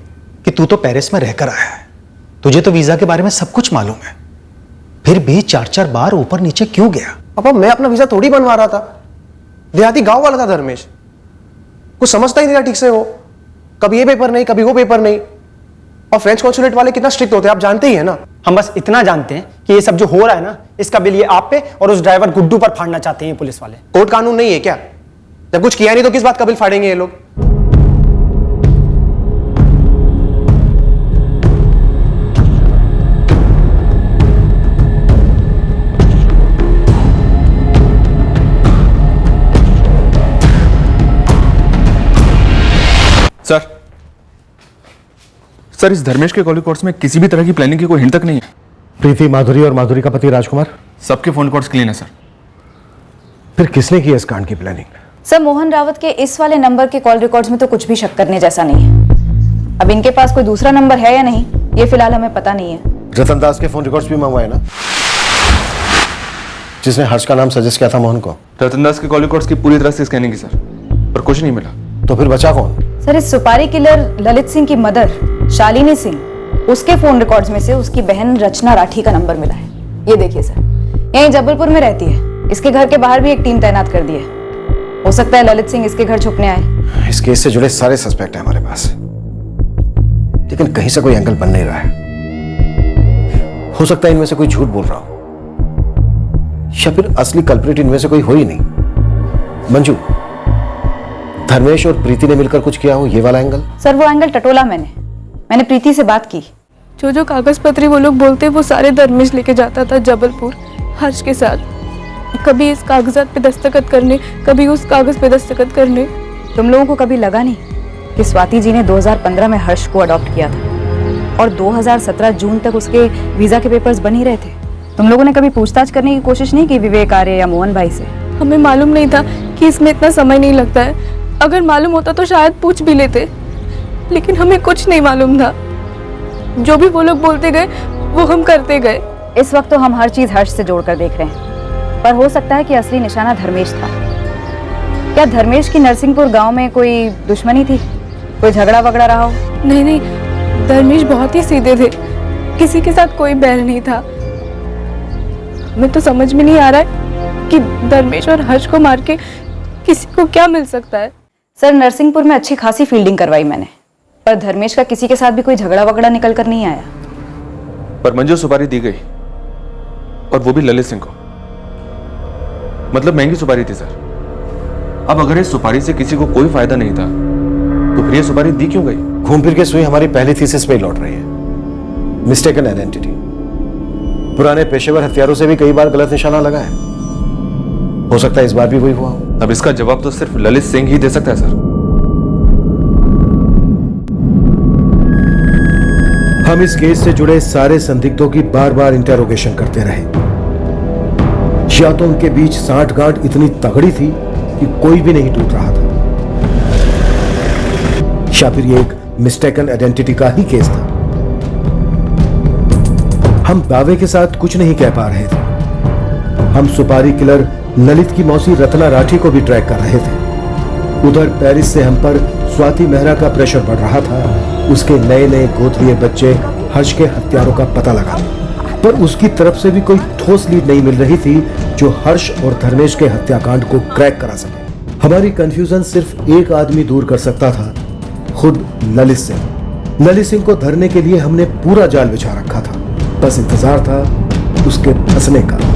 कि तू तो पेरिस में रहकर आया है, तुझे तो वीजा के बारे में सब कुछ मालूम है, फिर भी 4-4 बार ऊपर नीचे क्यों गया? पापा मैं अपना वीजा थोड़ी बनवा रहा था, देहाती गांव वाला था धर्मेश, कुछ समझता ही नहीं था ठीक से। वो कभी ये पेपर नहीं, कभी वो पेपर नहीं। और फ्रेंच कॉन्सुलेट वाले कितना स्ट्रिक्ट होते हैं आप जानते ही है ना। हम बस इतना जानते हैं कि ये सब जो हो रहा है ना, इसका बिल ये आप पे और उस ड्राइवर गुड्डू पर फाड़ना चाहते हैं पुलिस वाले। कोर्ट कानून नहीं है क्या? जब कुछ किया नहीं तो किस बात का बिल फाड़ेंगे ये लोग? सर इस धर्मेश के कॉल कोर्स में किसी भी तरह की प्लानिंग की कोई हिंट तक नहीं है। प्रीति, माधुरी और माधुरी का पति राजकुमार, सबके फोन कॉल्स क्लीन है सर। फिर किसने की इस कांड की प्लानिंग? सर मोहन रावत के इस वाले नंबर के कॉल रिकॉर्ड्स में तो कुछ भी शक करने जैसा नहीं है। अब इनके पास कोई दूसरा नंबर है या नहीं ये फिलहाल हमें पता नहीं है। रतन दास के फोन रिकॉर्ड्स भी मंगवाए ना, जिसने हर्ष का नाम सजेस्ट किया था मोहन को? रतन दास के कॉल रिकॉर्ड्स की पूरी तरह से स्कैनिंग की सर, पर कुछ नहीं मिला। तो फिर बचा कौन? सर इस सुपारी किलर ललित सिंह की मदर शालिनी सिंह, उसके फोन रिकॉर्ड्स में से उसकी बहन रचना राठी का नंबर मिला है। ये देखिए सर, यहीं जबलपुर में रहती है। इसके घर के बाहर भी एक टीम तैनात कर दी है। हो सकता है ललित सिंह इसके घर छुपने आए। इस केस से जुड़े सारे सस्पेक्ट हैं हमारे पास, लेकिन कहीं से कोई एंगल बन नहीं रहा है। हो सकता है इनमें से कोई झूठ बोल रहा हो, या फिर असली कल्प्रिट इनमें से कोई हो ही नहीं। मंजू, धर्मेश और प्रीति ने मिलकर कुछ किया हो, ये वाला एंगल? सर वो एंगल टटोला मैंने प्रीति से बात की। जो कागज पत्री वो लोग बोलते वो सारे धर्मेश लेके जाता था जबलपुर हर्ष के साथ, कभी इस कागजात पे दस्तखत करने, कभी उस कागज पे दस्तखत करने। तुम लोगों को कभी लगा नहीं कि स्वाति जी ने 2015 में हर्ष को अडॉप्ट किया था और 2017 जून तक उसके वीजा के पेपर्स बन ही रहे थे? तुम लोगों ने कभी पूछताछ करने की कोशिश नहीं की विवेक आर्य या मोहन भाई से? हमें मालूम नहीं था कि इसमें इतना समय नहीं लगता है। अगर मालूम होता तो शायद पूछ भी लेते, लेकिन हमें कुछ नहीं मालूम था। जो भी वो लोग बोलते गए वो हम करते गए। इस वक्त तो हम हर चीज हर्ष से जोड़कर देख रहे हैं, पर हो सकता है कि असली निशाना धर्मेश था। क्या धर्मेश की नरसिंहपुर गांव में कोई दुश्मनी थी, कोई झगड़ा वगड़ा रहा हो? नहीं, धर्मेश बहुत ही सीधे थे, किसी के साथ कोई बैर नहीं था। हमें तो समझ में नहीं आ रहा है कि धर्मेश और हर्ष को मार के किसी को क्या मिल सकता है। सर नरसिंहपुर में अच्छी खासी फील्डिंग करवाई मैंने, पर धर्मेश का किसी के साथ भी कोई झगड़ा वगड़ा निकल कर नहीं आया। पर मंजू सुपारी दी गई, और वो भी ललित सिंह को, मतलब महंगी सुपारी थी सर। अब अगर इस सुपारी से किसी को कोई फायदा नहीं था तो फिर ये सुपारी दी क्यों गई? घूम फिर के सुई हमारी पहली थीसिस पे लौट रही है, मिस्टेकन आइडेंटिटी। पुराने पेशेवर हथियारों से भी कई बार गलत निशाना लगा है। हो सकता है इस बार भी वही हुआ हो। अब इसका जवाब तो सिर्फ ललित सिंह ही दे सकता है सर। हम इस केस से जुड़े सारे संदिग्धों की बार बार इंटेरोगेशन करते रहे। या तो उनके बीच सांठगांठ इतनी तगड़ी थी कि कोई भी नहीं टूट रहा था, या फिर ये एक मिस्टेकन आइडेंटिटी का ही केस था। हम दावे के साथ कुछ नहीं कह पा रहे थे। हम सुपारी किलर ललित की मौसी रत्ना राठी को भी ट्रैक कर रहे थे। उधर पेरिस से हम पर स्वाति मेहरा का प्रेशर बढ़ रहा था, उसके नए नए गोद लिए बच्चे हर्ष के हत्यारों का पता लगाने। पर उसकी तरफ से भी कोई ठोस लीड नहीं मिल रही थी जो हर्ष और धर्मेश के हत्याकांड को क्रैक करा सके। हमारी कंफ्यूजन सिर्फ एक आदमी दूर कर सकता था, खुद ललित सिंह। ललित सिंह को धरने के लिए हमने पूरा जाल बिछा रखा था, बस इंतजार था उसके फंसने का।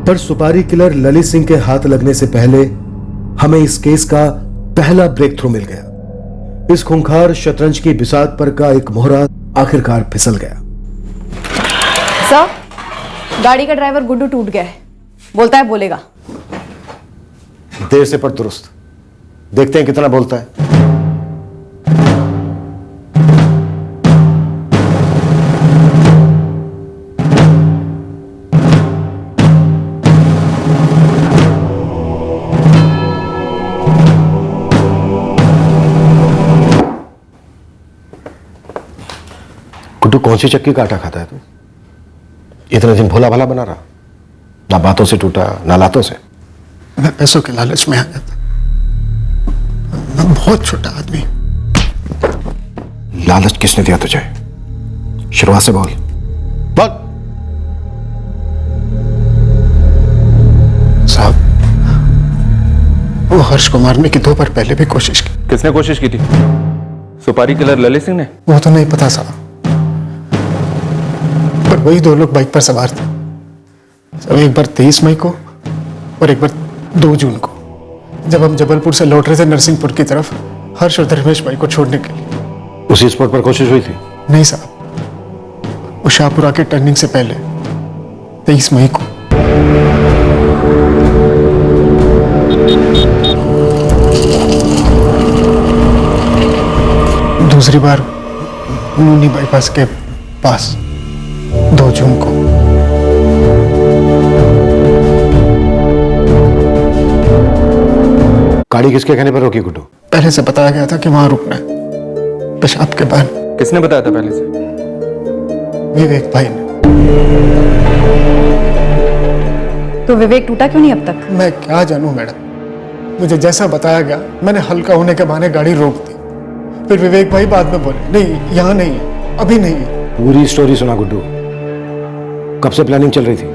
पर सुपारी किलर ललित सिंह के हाथ लगने से पहले हमें इस केस का पहला ब्रेक थ्रू मिल गया। इस खूंखार शतरंज की बिसात पर का एक मोहरा आखिरकार फिसल गया। सर, गाड़ी का ड्राइवर गुड्डू टूट गया है, बोलता है बोलेगा। देर से पर दुरुस्त, देखते हैं कितना बोलता है। गुड्डू, कौन सी चक्की का आटा खाता है तू? इतने दिन भोला भाला बना रहा, ना बातों से टूटा ना लातों से। मैं पैसों के लालच में आ गया था। मैं बहुत छोटा आदमी। लालच किसने दिया तुझे? शुरुआत से बोल। साहब, वो हर्ष को मारने की 2 बार पहले भी कोशिश की। किसने कोशिश की थी? सुपारी किलर ललित सिंह ने? वो तो नहीं पता साहब, पर वही 2 लोग बाइक पर सवार थे। सब एक बार 23 मई को और एक बार 2 जून को, जब हम जबलपुर से लौट रहे थे नरसिंहपुर की तरफ हर्ष और धर्मेश भाई को छोड़ने के लिए। उसी स्पॉट पर कोशिश हुई थी? नहीं साहब, वो शाहपुरा के टर्निंग से पहले 23 मई को। दूसरी बार नूनी बाईपास के पास 2 जून को। गाड़ी किसके कहने पर रोकी गुड्डू? पहले से बताया गया था कि वहां रुकना है, पेशाब के बाद। किसने बताया था पहले से? विवेक भाई ने। तो विवेक टूटा क्यों नहीं अब तक? मैं क्या जानूं मैडम, मुझे जैसा बताया गया मैंने हल्का होने के बहाने गाड़ी रोक दी। फिर विवेक भाई बाद में बोले, नहीं यहाँ नहीं है, अभी नहीं है। पूरी स्टोरी सुना गुड्डू। कब से प्लानिंग चल रही थी?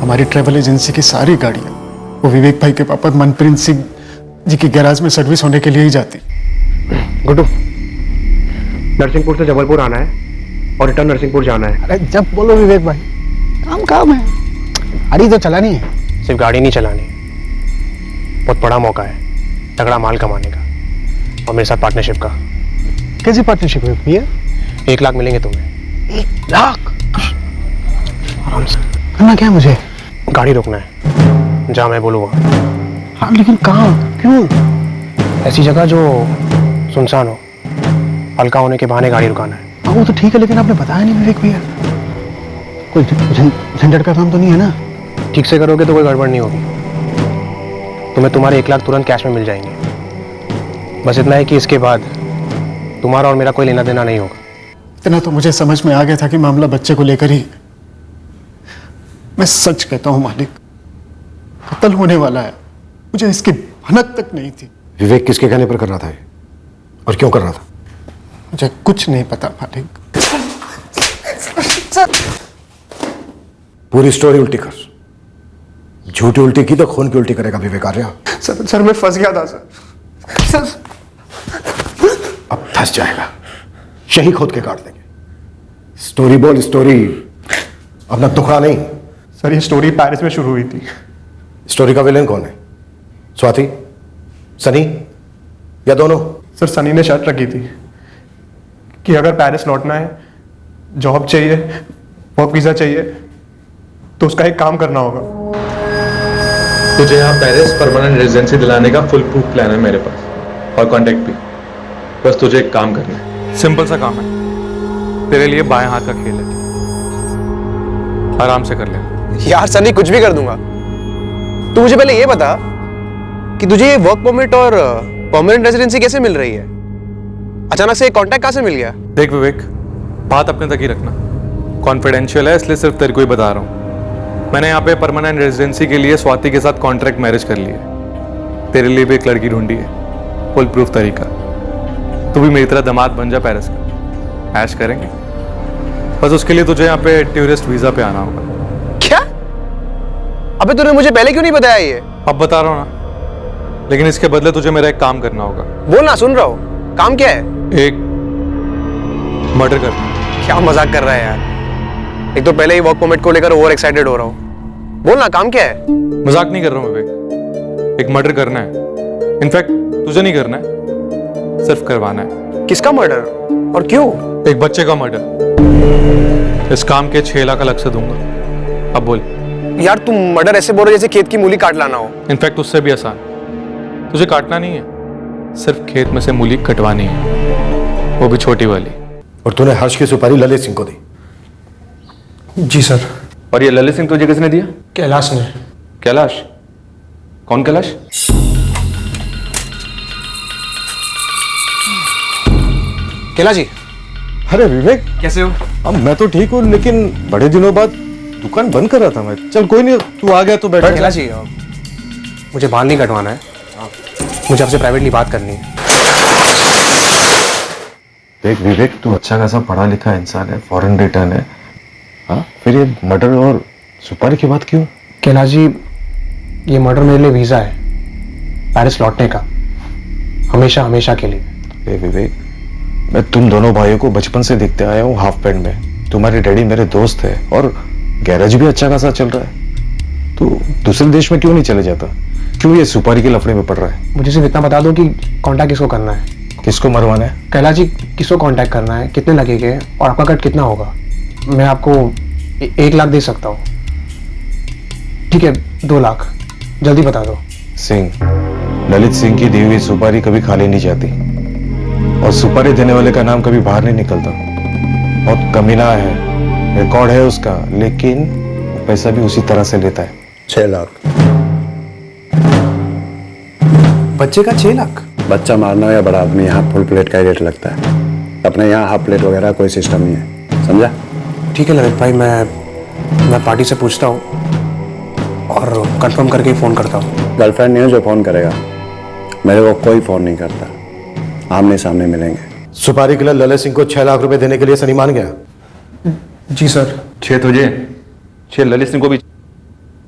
हमारी ट्रैवल एजेंसी की सारी गाड़ियां वो विवेक भाई के पापा मनप्रीत सिंह जी की गैराज में सर्विस होने के लिए ही जाती। गुड्डू, नरसिंहपुर से जबलपुर आना है और रिटर्न नरसिंहपुर जाना है। अरे जब बोलो विवेक भाई, काम है। गाड़ी तो चलानी है। सिर्फ गाड़ी नहीं चलानी, बहुत बड़ा मौका है तगड़ा माल कमाने का, और मेरे साथ पार्टनरशिप का। कैसी पार्टनरशिप है भैया? 1 लाख मिलेंगे तुम्हें। 1 लाख? आराम से। करना क्या है मुझे? गाड़ी रोकना है जहाँ मैं बोलूँगा। हाँ, लेकिन कहाँ, क्यों? ऐसी जगह जो सुनसान हो, हल्का होने के बहाने गाड़ी रुकाना है। हाँ, वो तो ठीक है, लेकिन आपने बताया नहीं विवेक भैया। कोई झंझट का काम तो नहीं है ना? ठीक से करोगे तो कोई गड़बड़ नहीं होगी। तुम्हें तुम्हारे 1 लाख तुरंत कैश में मिल जाएंगे। बस इतना है कि इसके बाद तुम्हारा और मेरा कोई लेना देना नहीं होगा। इतना तो मुझे समझ में आ गया था कि मामला बच्चे को लेकर ही। मैं सच कहता हूं मालिक, कत्ल होने वाला है, मुझे इसकी भनक तक नहीं थी। विवेक किसके कहने पर कर रहा था ये? और क्यों कर रहा था? मुझे कुछ नहीं पता मालिक। पूरी स्टोरी उल्टी कर। झूठी उल्टी की तो खून की उल्टी करेगा विवेक आर्या। सर मैं फंस गया था सर। अब फंस जाएगा, शही खोद के काट देंगे। स्टोरी बोल, स्टोरी, अपना टुकड़ा नहीं। सर ये स्टोरी पेरिस में शुरू हुई थी। स्टोरी का विलेन कौन है? स्वाति? सनी? या दोनों? सर सनी ने शर्त रखी थी कि अगर पेरिस लौटना है, जॉब चाहिए, वर्क वीजा चाहिए, तो उसका एक काम करना होगा। तुझे यहाँ पेरिस परमानेंट रेजिडेंसी दिलाने का फुल प्रूफ प्लान है मेरे पास, और कॉन्टेक्ट भी। बस तुझे एक काम करना है, सिंपल सा काम है, तेरे लिए बाएं हाथ का खेल है, आराम से कर ले। यार सनी, कुछ भी कर दूंगा। तू मुझे पहले ये बता कि तुझे ये वर्क परमिट और परमानेंट रेजिडेंसी कैसे मिल रही है? अचानक से कांटेक्ट कहां से मिल गया? देख विवेक, बात अपने तक ही रखना, कॉन्फिडेंशियल है, इसलिए सिर्फ तेरे को ही बता रहा हूँ। मैंने यहाँ पे परमानेंट रेजिडेंसी के लिए स्वाति के साथ कॉन्ट्रैक्ट मैरिज कर ली है। तेरे लिए भी एक लड़की ढूंढी है, फुल प्रूफ तरीका। तू भी मेरी तरह दामाद बन जा पेरिस का, ऐश करेंगे। बस उसके लिए तुझे यहाँ पे टूरिस्ट वीजा पे आना होगा। क्या? अबे तूने मुझे पहले क्यों नहीं बताया ये? अब बता रहा हूँ ना, लेकिन इसके बदले तुझे मेरा एक काम करना होगा। बोलना, सुन रहा हूँ। काम क्या है? एक मर्डर करना। क्या मजाक कर रहा है यार? एक तो पहले ही वर्क परमिट को लेकर ओवर एक्साइटेड हो रहा हूँ। बोलना, काम क्या है? मजाक नहीं कर रहा हूँ विवेक, एक मर्डर करना है। इनफैक्ट तुझे नहीं करना है, सिर्फ करवाना है। किसका मर्डर और क्यों? एक बच्चे का मर्डर। इस काम के 6 लाख अलग से दूंगा। अब बोल। यार तुम मर्डर ऐसे बोल रहे जैसे खेत की मूली काट लाना हो। इनफैक्ट उससे भी आसान, तुझे काटना नहीं है, सिर्फ खेत में से मूली कटवानी है, वो भी छोटी वाली। और तूने हर्ष की सुपारी ललित सिंह को दी? जी सर। और ये ललित सिंह तुझे किसने दिया? कैलाश ने। कैलाश? कौन कैलाश? कैलाश जी। अरे विवेक, कैसे हो? अब मैं तो ठीक हूँ, लेकिन बड़े दिनों बाद दुकान बंद कर रहा था मैं। चल कोई नहीं, तू आ गया तो बैठ। कैलाश जी, मुझे बाल नहीं कटवाना है, मुझे आपसे प्राइवेटली बात करनी है। देख विवेक, तू अच्छा खासा पढ़ा लिखा इंसान है, फॉरेन रिटर्न है, हाँ, फिर ये मर्डर और सुपारी की बात क्यों? कैलाश जी, ये मर्डर मेरे लिए वीजा है पेरिस लौटने का, हमेशा हमेशा के लिए। विवेक, मैं तुम दोनों भाइयों को बचपन से देखते आया हूँ हाफ पैंट में। तुम्हारे डैडी मेरे दोस्त है और गैरेज भी अच्छा खासा चल रहा है। तू दूसरे देश में क्यों नहीं चले जाता? क्यों ये सुपारी के लफड़े में पड़ रहा है? मुझे सिर्फ इतना बता दो कि कांटेक्ट किसको करना है। किसको मरवाना है? कैलाश जी, किसको कांटेक्ट करना है, कितने लगेंगे और आपका कट कितना होगा? मैं आपको 1 लाख दे सकता हूँ। ठीक है, 2 लाख, जल्दी बता दो। सिंह, ललित सिंह की दी हुई सुपारी कभी खाली नहीं जाती, और सुपारी देने वाले का नाम कभी बाहर नहीं निकलता। बहुत कमीना है, रिकॉर्ड है उसका, लेकिन पैसा भी उसी तरह से लेता है। 6 लाख। बच्चे का 6 लाख? बच्चा मारना हो या बड़ा आदमी, यहाँ फुल प्लेट का ही रेट लगता है। अपने यहाँ हाफ प्लेट वगैरह कोई सिस्टम नहीं है, समझा? ठीक है ललित भाई, मैं पार्टी से पूछता हूँ और कंफर्म करके फ़ोन करता हूँ। गर्लफ्रेंड नहीं है जो फोन करेगा, मेरे को कोई फोन नहीं करता, आमने सामने मिलेंगे। सुपारी के लिए ललित सिंह को 6 लाख रुपए देने के लिए सनी मान गया? जी सर। 6 तुझे, 6 ललित सिंह को भी,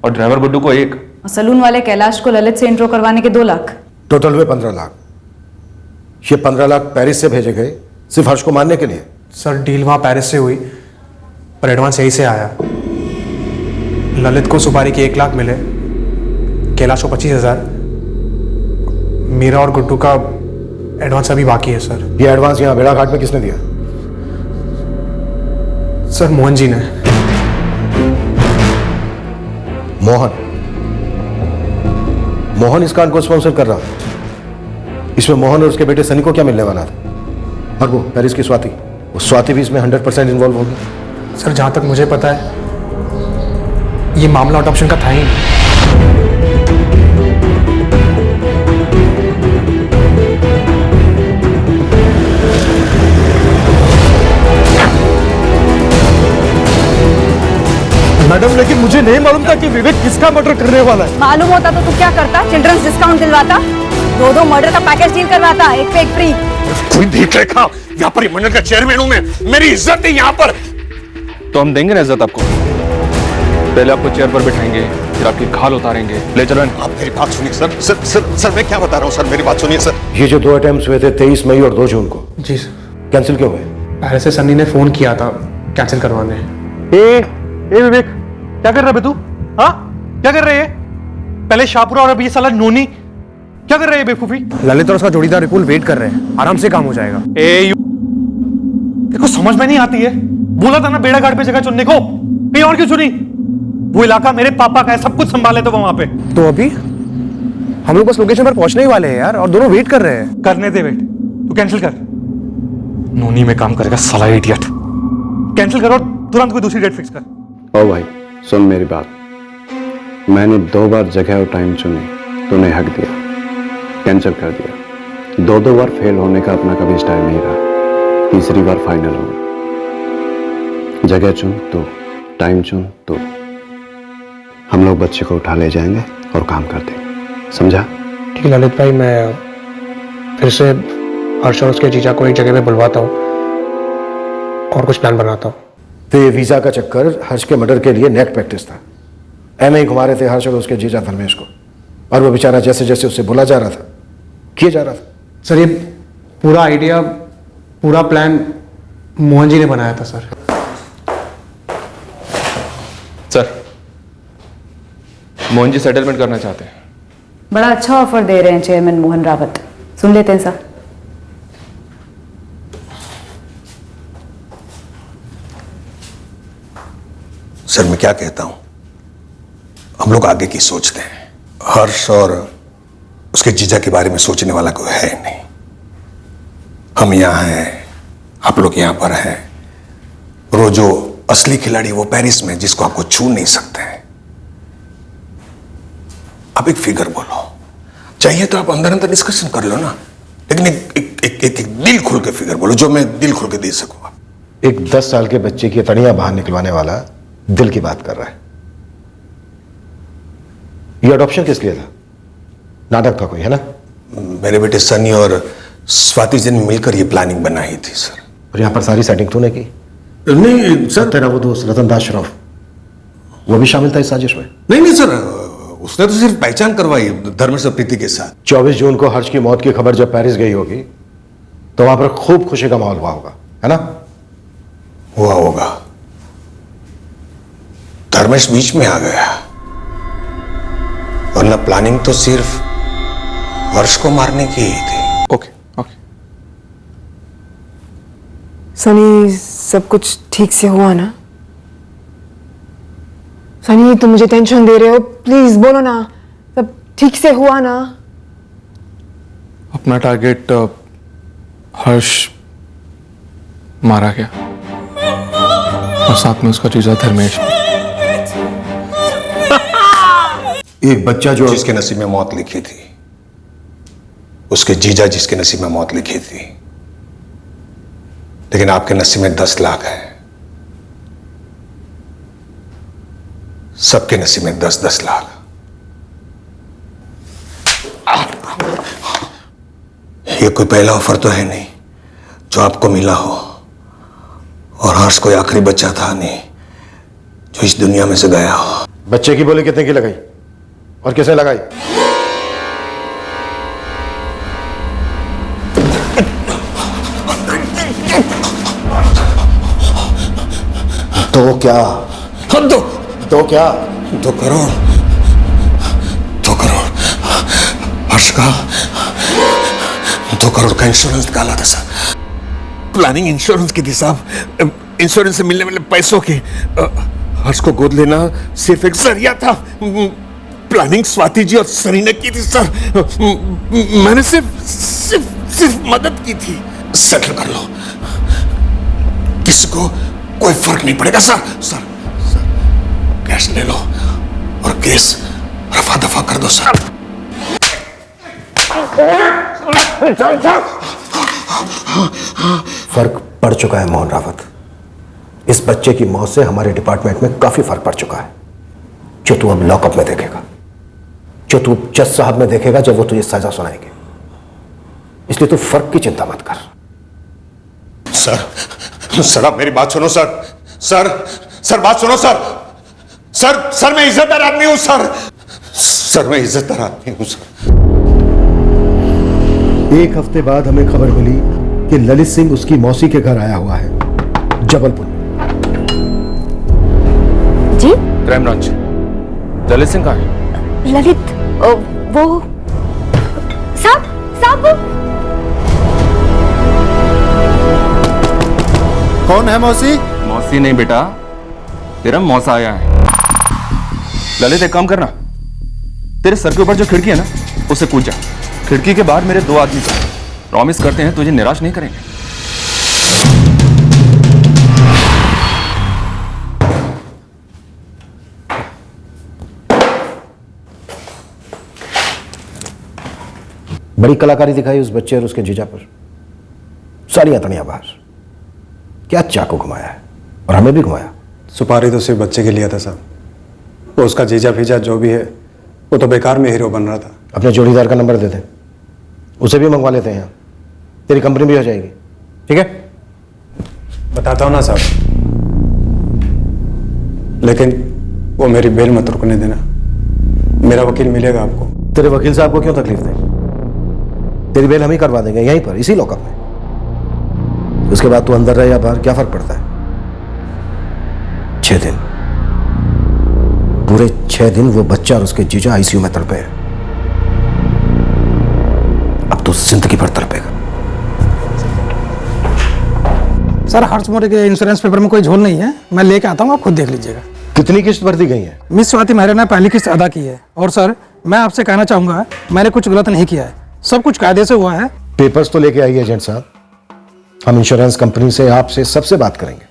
और ड्राइवर गुड्डू को 1। सलून वाले कैलाश को ललित से इंट्रो करवाने के 2 लाख। टोटल हुए 15 लाख। ये 15 लाख पेरिस से भेजे गए सिर्फ हर्ष को मारने के लिए? सर, डील वहाँ पेरिस से हुई, पर एडवांस यहीं से आया। ललित को सुपारी के 1 लाख मिले, कैलाश को 25,000, मेरा और गुड्डू का एडवांस अभी बाकी है सर। ये एडवांस यहाँ भेड़ाघाट में किसने दिया? सर, मोहन जी ने। मोहन इस कांड को स्पॉन्सर कर रहा था। इसमें मोहन और उसके बेटे सनी को क्या मिलने वाला था? और वो पेरिस की स्वाति, वो स्वाति भी इसमें 100% इन्वॉल्व होगी। सर, जहाँ तक मुझे पता है ये मामला अडॉप्शन का था ही। मैडम, लेकिन मुझे नहीं मालूम था कि विवेक किसका मर्डर करने वाला है। मालूम होता तो तू क्या करता? चिल्ड्रंस डिस्काउंट दिलवाता, 2 मर्डर का पैकेज डील करवाता, एक पे एक फ्री। कोई देख रेखा, यहाँ पर मंडल का चेयरमैन हूं मैं, मेरी इज्जत है यहाँ पर। तो हम देंगे ना इज्जत आपको, पहले आपको चेयर पर बिठाएंगे, फिर आपकी खाल उतारेंगे। ले चलो। आप मेरी बात सुनिए सर। सर सर सर मैं क्या बता रहा हूँ सर, मेरी बात सुनिए सर। ये जो 2 अटेम्प्ट्स हुए थे 23 मई और 2 जून को, जी सर, कैंसिल क्यों हुए? पेरिस से सनी ने फोन किया था कैंसिल करवाने। ए विवेक, क्या कर रहा है तू? हाँ, क्या कर रहे हैं? पहले शाहपुरा और अभी ये साला नोनी। क्या कर रहे हैं बेवकूफी? ललित और उसका जोड़ीदार विपुल वेट कर रहे हैं, आराम से काम हो जाएगा। देखो समझ में नहीं आती है, बोला था ना बेड़ा घाट पे जगह चुनने को, कहीं और क्यों चुनी? वो इलाका मेरे पापा का है, सब कुछ संभाले तो वहां पे। तो अभी हम लोग बस लोकेशन पर पहुंचने ही वाले हैं यार, और दोनों वेट कर रहे हैं। करने दे वेट, तू कैंसिल कर। नोनी में काम करेगा साला इडियट। कैंसिल करो, तुरंत कोई दूसरी डेट फिक्स कर। ओ भाई सुन मेरी बात, मैंने 2 बार जगह और टाइम चुनी, तूने हक दिया, कैंसिल कर दिया। 2 बार फेल होने का अपना कभी स्टाइल नहीं रहा, तीसरी बार फाइनल होगा। जगह चुन तो, टाइम चुन तो, हम लोग बच्चे को उठा ले जाएंगे और काम कर देंगे, समझा? ठीक है ललित भाई, मैं फिर से हर्ष और उसके जीजा को एक जगह पे बुलवाता हूँ और कुछ प्लान बनाता हूँ। तो ये वीजा का चक्कर हर्ष के मर्डर के लिए नेट प्रैक्टिस था। ऐसे ही घुमा रहे थे हर्ष और उसके जीजा धर्मेश को, और वो बेचारा जैसे जैसे उससे बोला जा रहा था किए जा रहा था। सर ये पूरा आइडिया, पूरा प्लान मोहन जी ने बनाया था sir. Sir, Mohan ji settlement करना चाहते हैं। बड़ा अच्छा ऑफर दे रहे हैं चेयरमैन मोहन रावत, सुन लेते हैं सर। सर मैं क्या कहता हूं, हम लोग आगे की सोचते हैं। हर्ष और उसके जीजा के बारे में सोचने वाला कोई है नहीं। हम यहां हैं, आप लोग यहां पर हैं, और वो जो असली खिलाड़ी वो पेरिस में, जिसको आपको छू नहीं सकते हैं। आप एक फिगर बोलो, चाहिए तो आप अंदर अंदर डिस्कशन कर लो ना, लेकिन एक दिल खुल के फिगर बोलो, जो मैं दिल खुल के दे सकूंगा। एक 10 साल के बच्चे की तड़ियां बाहर निकलवाने वाला दिल की बात कर रहा है। ये अडॉप्शन किस लिए था? नाटक का कोई है ना? मेरे बेटे सनी और स्वाति जी ने मिलकर ये प्लानिंग बनाई थी सर। और यहां पर सारी सेटिंग तूने की? नहीं सर, तेरा वो दोस्त रतन दास श्रॉफ, वो भी शामिल था इस साजिश में? नहीं सर, उसने तो सिर्फ पहचान करवाई धर्मेश और प्रीति के साथ। 24 जून को हर्ष की मौत की खबर जब पेरिस गई होगी तो वहां पर खूब खुशी का माहौल हुआ होगा, है ना? हुआ होगा। धर्मेश बीच में आ गया, वरना प्लानिंग तो सिर्फ हर्ष को मारने की ही थी। Okay okay. सनी सब कुछ ठीक से हुआ ना? सनी तुम मुझे टेंशन दे रहे हो, प्लीज बोलो ना, सब ठीक से हुआ ना? अपना टारगेट हर्ष मारा गया, और साथ में उसका जीजा धर्मेश। एक बच्चा जो जिसके नसीब में मौत लिखी थी, उसके जीजा जिसके नसीब में मौत लिखी थी, लेकिन आपके नसीब में 10 लाख है। सबके नसीब में 10-10 लाख। ये कोई पहला ऑफर तो है नहीं जो आपको मिला हो, और हर्ष कोई आखिरी बच्चा था नहीं जो इस दुनिया में से गया हो। बच्चे की बोली कितने की लगाई और किसे लगाई? तो क्या? तो क्या? 2 करोड़। 2 करोड़ हर्ष का 2 करोड़ का इंश्योरेंस निकाला था सर। प्लानिंग इंश्योरेंस की थी साहब। इंश्योरेंस से मिलने वाले पैसों की हर्ष को गोद लेना सिर्फ एक जरिया था। प्लानिंग स्वाति जी और सनी ने की थी सर। मैंने सिर्फ मदद की थी। सेटल कर लो, किसी को कोई फर्क नहीं पड़ेगा सर। सर कैश ले लो और केस रफा दफा कर दो सर। फर्क पड़ चुका है मोहन रावत। इस बच्चे की मौत से हमारे डिपार्टमेंट में काफी फर्क पड़ चुका है, जो तू अब लॉकअप में देखेगा, जो तू जज साहब में देखेगा जब वो तुझे सजा सुनाएंगे। इसलिए तू फर्क की चिंता मत कर। सर आप मेरी बात सुनो सर बात सुनो सर मैं इज्जतदार आदमी हूं सर मैं इज्जतदार आदमी हूं सर। एक हफ्ते बाद हमें खबर मिली कि ललित सिंह उसकी मौसी के घर आया हुआ है जबलपुर। जी? Crime branch. ललित सिंह कहाँ है? ललित वो साहब साहब कौन है मौसी? मौसी नहीं बेटा, तेरा मौसा आया है। ललित एक काम करना, तेरे सर के ऊपर जो खिड़की है ना, उसे कूद जा। खिड़की के बाहर मेरे 2 आदमी थे, प्रॉमिस करते हैं तुझे निराश नहीं करेंगे। बड़ी कलाकारी दिखाई उस बच्चे और उसके जीजा पर। सारी अतड़ियां बाहर। क्या चाकू घुमाया है, और हमें भी घुमाया। सुपारी तो सिर्फ बच्चे के लिए था साहब, वो उसका जीजा फीजा जो भी है वो तो बेकार में हीरो बन रहा था। अपने जोड़ीदार का नंबर दे दे, उसे भी मंगवा लेते हैं यहाँ, तेरी कंपनी भी हो जाएगी। ठीक है, बताता हूँ ना साहब, लेकिन वो मेरी बेल मत रुकने देना। मेरा वकील मिलेगा आपको। तेरे वकील साहब को क्यों तकलीफ दे? तेरी बेल हम ही करवा देंगे यहीं पर, इसी लॉकअप में। उसके बाद तू अंदर रहे या बाहर, क्या फर्क पड़ता है? 6 दिन, पूरे 6 दिन वो बच्चा और उसके जीजा आईसीयू में तड़पे हैं। अब तो जिंदगी भर तड़पेगा। सर हर्ष मौर्य के इंश्योरेंस पेपर में कोई झोल नहीं है, मैं लेके आता हूँ, आप खुद देख लीजिएगा। कितनी किस्त भर दी गई है? मिस स्वाति मेहरा ने पहली किस्त अदा की है। और सर मैं आपसे कहना चाहूंगा, मैंने कुछ गलत नहीं किया है, सब कुछ कायदे से हुआ है। पेपर्स तो लेके आइए एजेंट साहब, हम इंश्योरेंस कंपनी से आपसे सबसे बात करेंगे,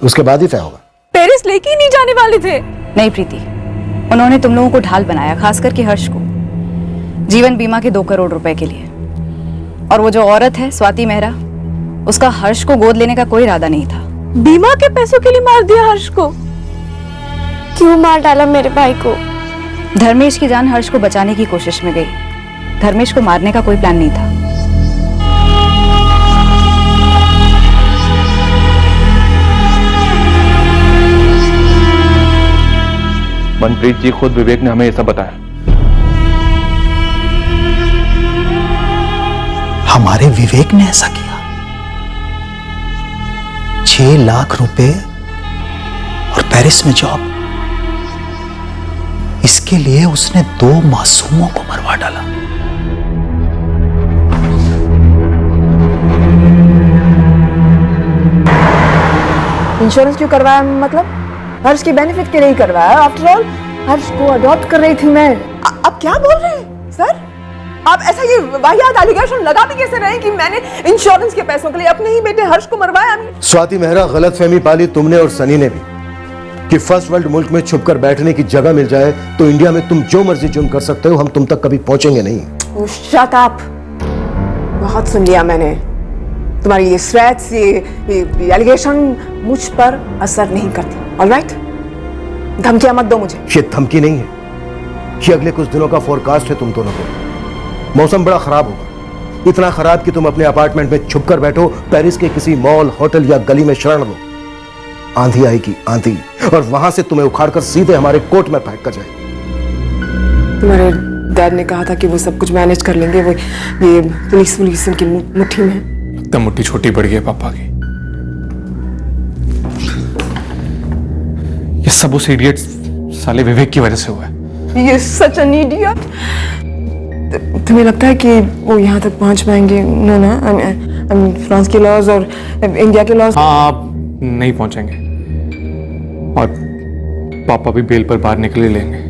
उसके बाद ही तय होगा। पेरिस लेके ही नहीं जाने वाले थे। नहीं प्रीति, उन्होंने तुम लोगों को ढाल बनाया, खास करके हर्ष को, जीवन बीमा के 2 करोड़ रुपए के लिए। और वो जो औरत है स्वाति मेहरा, उसका हर्ष को गोद लेने का कोई इरादा नहीं था। बीमा के पैसों के लिए मार दिया हर्ष को? क्यों मार डाला मेरे भाई को? धर्मेश की जान हर्ष को बचाने की कोशिश में गई, धर्मेश को मारने का कोई प्लान नहीं था। मनप्रीत जी, खुद विवेक ने हमें ये सब बताया। हमारे विवेक ने ऐसा किया? 6 लाख रुपए और पेरिस में जॉब, इसके लिए उसने 2 मासूमों को मरवा डाला। इंश्योरेंस क्यों करवाया? मतलब हर्ष के बेनिफिट के लिए करवाया। आफ्टर ऑल हर्ष को अडॉप्ट कर रही थी मैं। आप क्या बोल रहे हैं सर? आप ऐसा ये वाहियात एलिगेशन लगा भी कैसे रहे कि मैंने इंश्योरेंस के पैसों के लिए अपने ही बेटे हर्ष को मरवाया? स्वाति मेहरा, गलतफहमी पाली तुमने और सनी ने भी कि फर्स्ट वर्ल्ड मुल्क में छुपकर बैठने की जगह मिल जाए तो इंडिया में तुम जो मर्जी जुर्म कर सकते हो, हम तुम तक कभी पहुंचेंगे नहीं। शट अप, बहुत सुन लिया मैंने। तुम्हारी ये थ्रेट्स, ये एलिगेशन मुझ पर असर नहीं करती। ऑलराइट, धमकियां मत दो मुझे। ये धमकी नहीं है, ये अगले कुछ दिनों का फोरकास्ट है तुम दोनों को। मौसम बड़ा खराब होगा, इतना खराब कि तुम अपने अपार्टमेंट में छुपकर बैठो, पेरिस के किसी मॉल, होटल या गली में शरण लो। आंधी आएगी, आंधी, और वहां से तुम्हें उखाड़कर सीधे हमारे कोर्ट में फेंक कर जाएगी। तुम्हारे डैड ने कहा था कि वो सब कुछ मैनेज कर लेंगे, वो ये पुलिस उनकी मुट्ठी में। एकदम मुट्ठी छोटी पड़ गई है पापा की। ये सब उस इडियट साले विवेक की वजह से हुआ है। ये सच एन इडियट। तुम्हें लगता है कि वो यहाँ तक पहुँच पाएंगे? नो ना, फ्रांस के लॉज और इंडिया के लॉज। हाँ, आप नहीं पहुंचेंगे, और पापा भी बेल पर बाहर निकल लेंगे।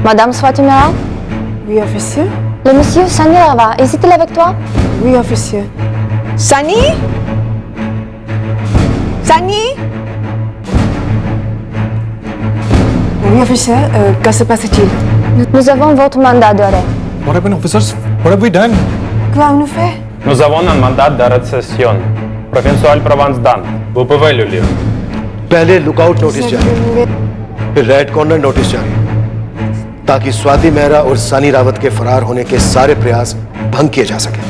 Madame Swati Mehra? Oui, officier. Le monsieur Sani là-bas, est-il avec toi? Oui, officier. Sani? Sani? Oui, officier. Que se passe-t-il? Nous avons votre mandat d'arrêt. What happened, officers? What have we done? Quoi on nous fait? Nous avons un mandat d'arrestation. Provincial Provence Dan. Vous pouvez le lire. पहले लुकआउट नोटिस जारी, फिर रेड कॉर्नर नोटिस जारी, ताकि स्वाति मेहरा और सनी रावत के फरार होने के सारे प्रयास भंग किए जा सके।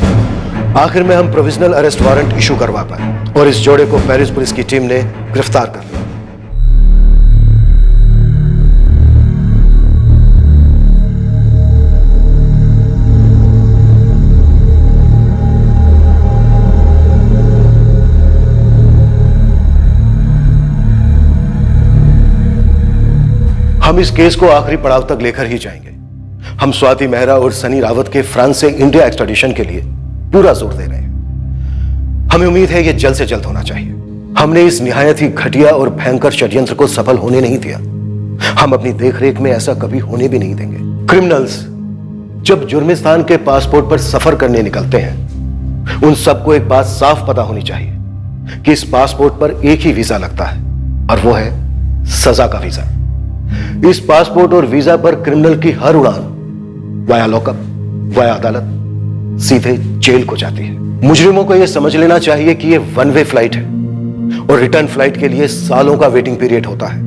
आखिर में हम प्रोविजनल अरेस्ट वारंट इशू करवा पाए और इस जोड़े को पेरिस पुलिस की टीम ने गिरफ्तार कर लिया। हम इस केस को आखिरी पड़ाव तक लेकर ही जाएंगे। हम स्वाति मेहरा और सनी रावत के फ्रांस से इंडिया एक्सट्राडिशन के लिए पूरा जोर दे रहे हैं। हमें उम्मीद है यह जल्द से जल्द होना चाहिए। हमने इस निहायत ही घटिया और भयंकर षड्यंत्र को सफल होने नहीं दिया। हम अपनी देखरेख में ऐसा कभी होने भी नहीं देंगे। क्रिमिनल्स जब जुर्मिस्तान के पासपोर्ट पर सफर करने निकलते हैं, उन सबको एक बात साफ पता होनी चाहिए कि इस पासपोर्ट पर एक ही वीजा लगता है, और वो है सजा का वीजा। इस पासपोर्ट और वीजा पर क्रिमिनल की हर उड़ान वाया लॉकअप, वाया अदालत, सीधे जेल को जाती है। मुजरिमों को यह समझ लेना चाहिए कि यह वन वे फ्लाइट है और रिटर्न फ्लाइट के लिए सालों का वेटिंग पीरियड होता है।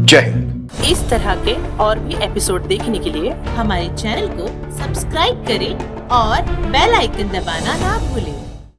जय हिंद। इस तरह के और भी एपिसोड देखने के लिए हमारे चैनल को सब्सक्राइब करें और बेल आइकन दबाना ना भूलें।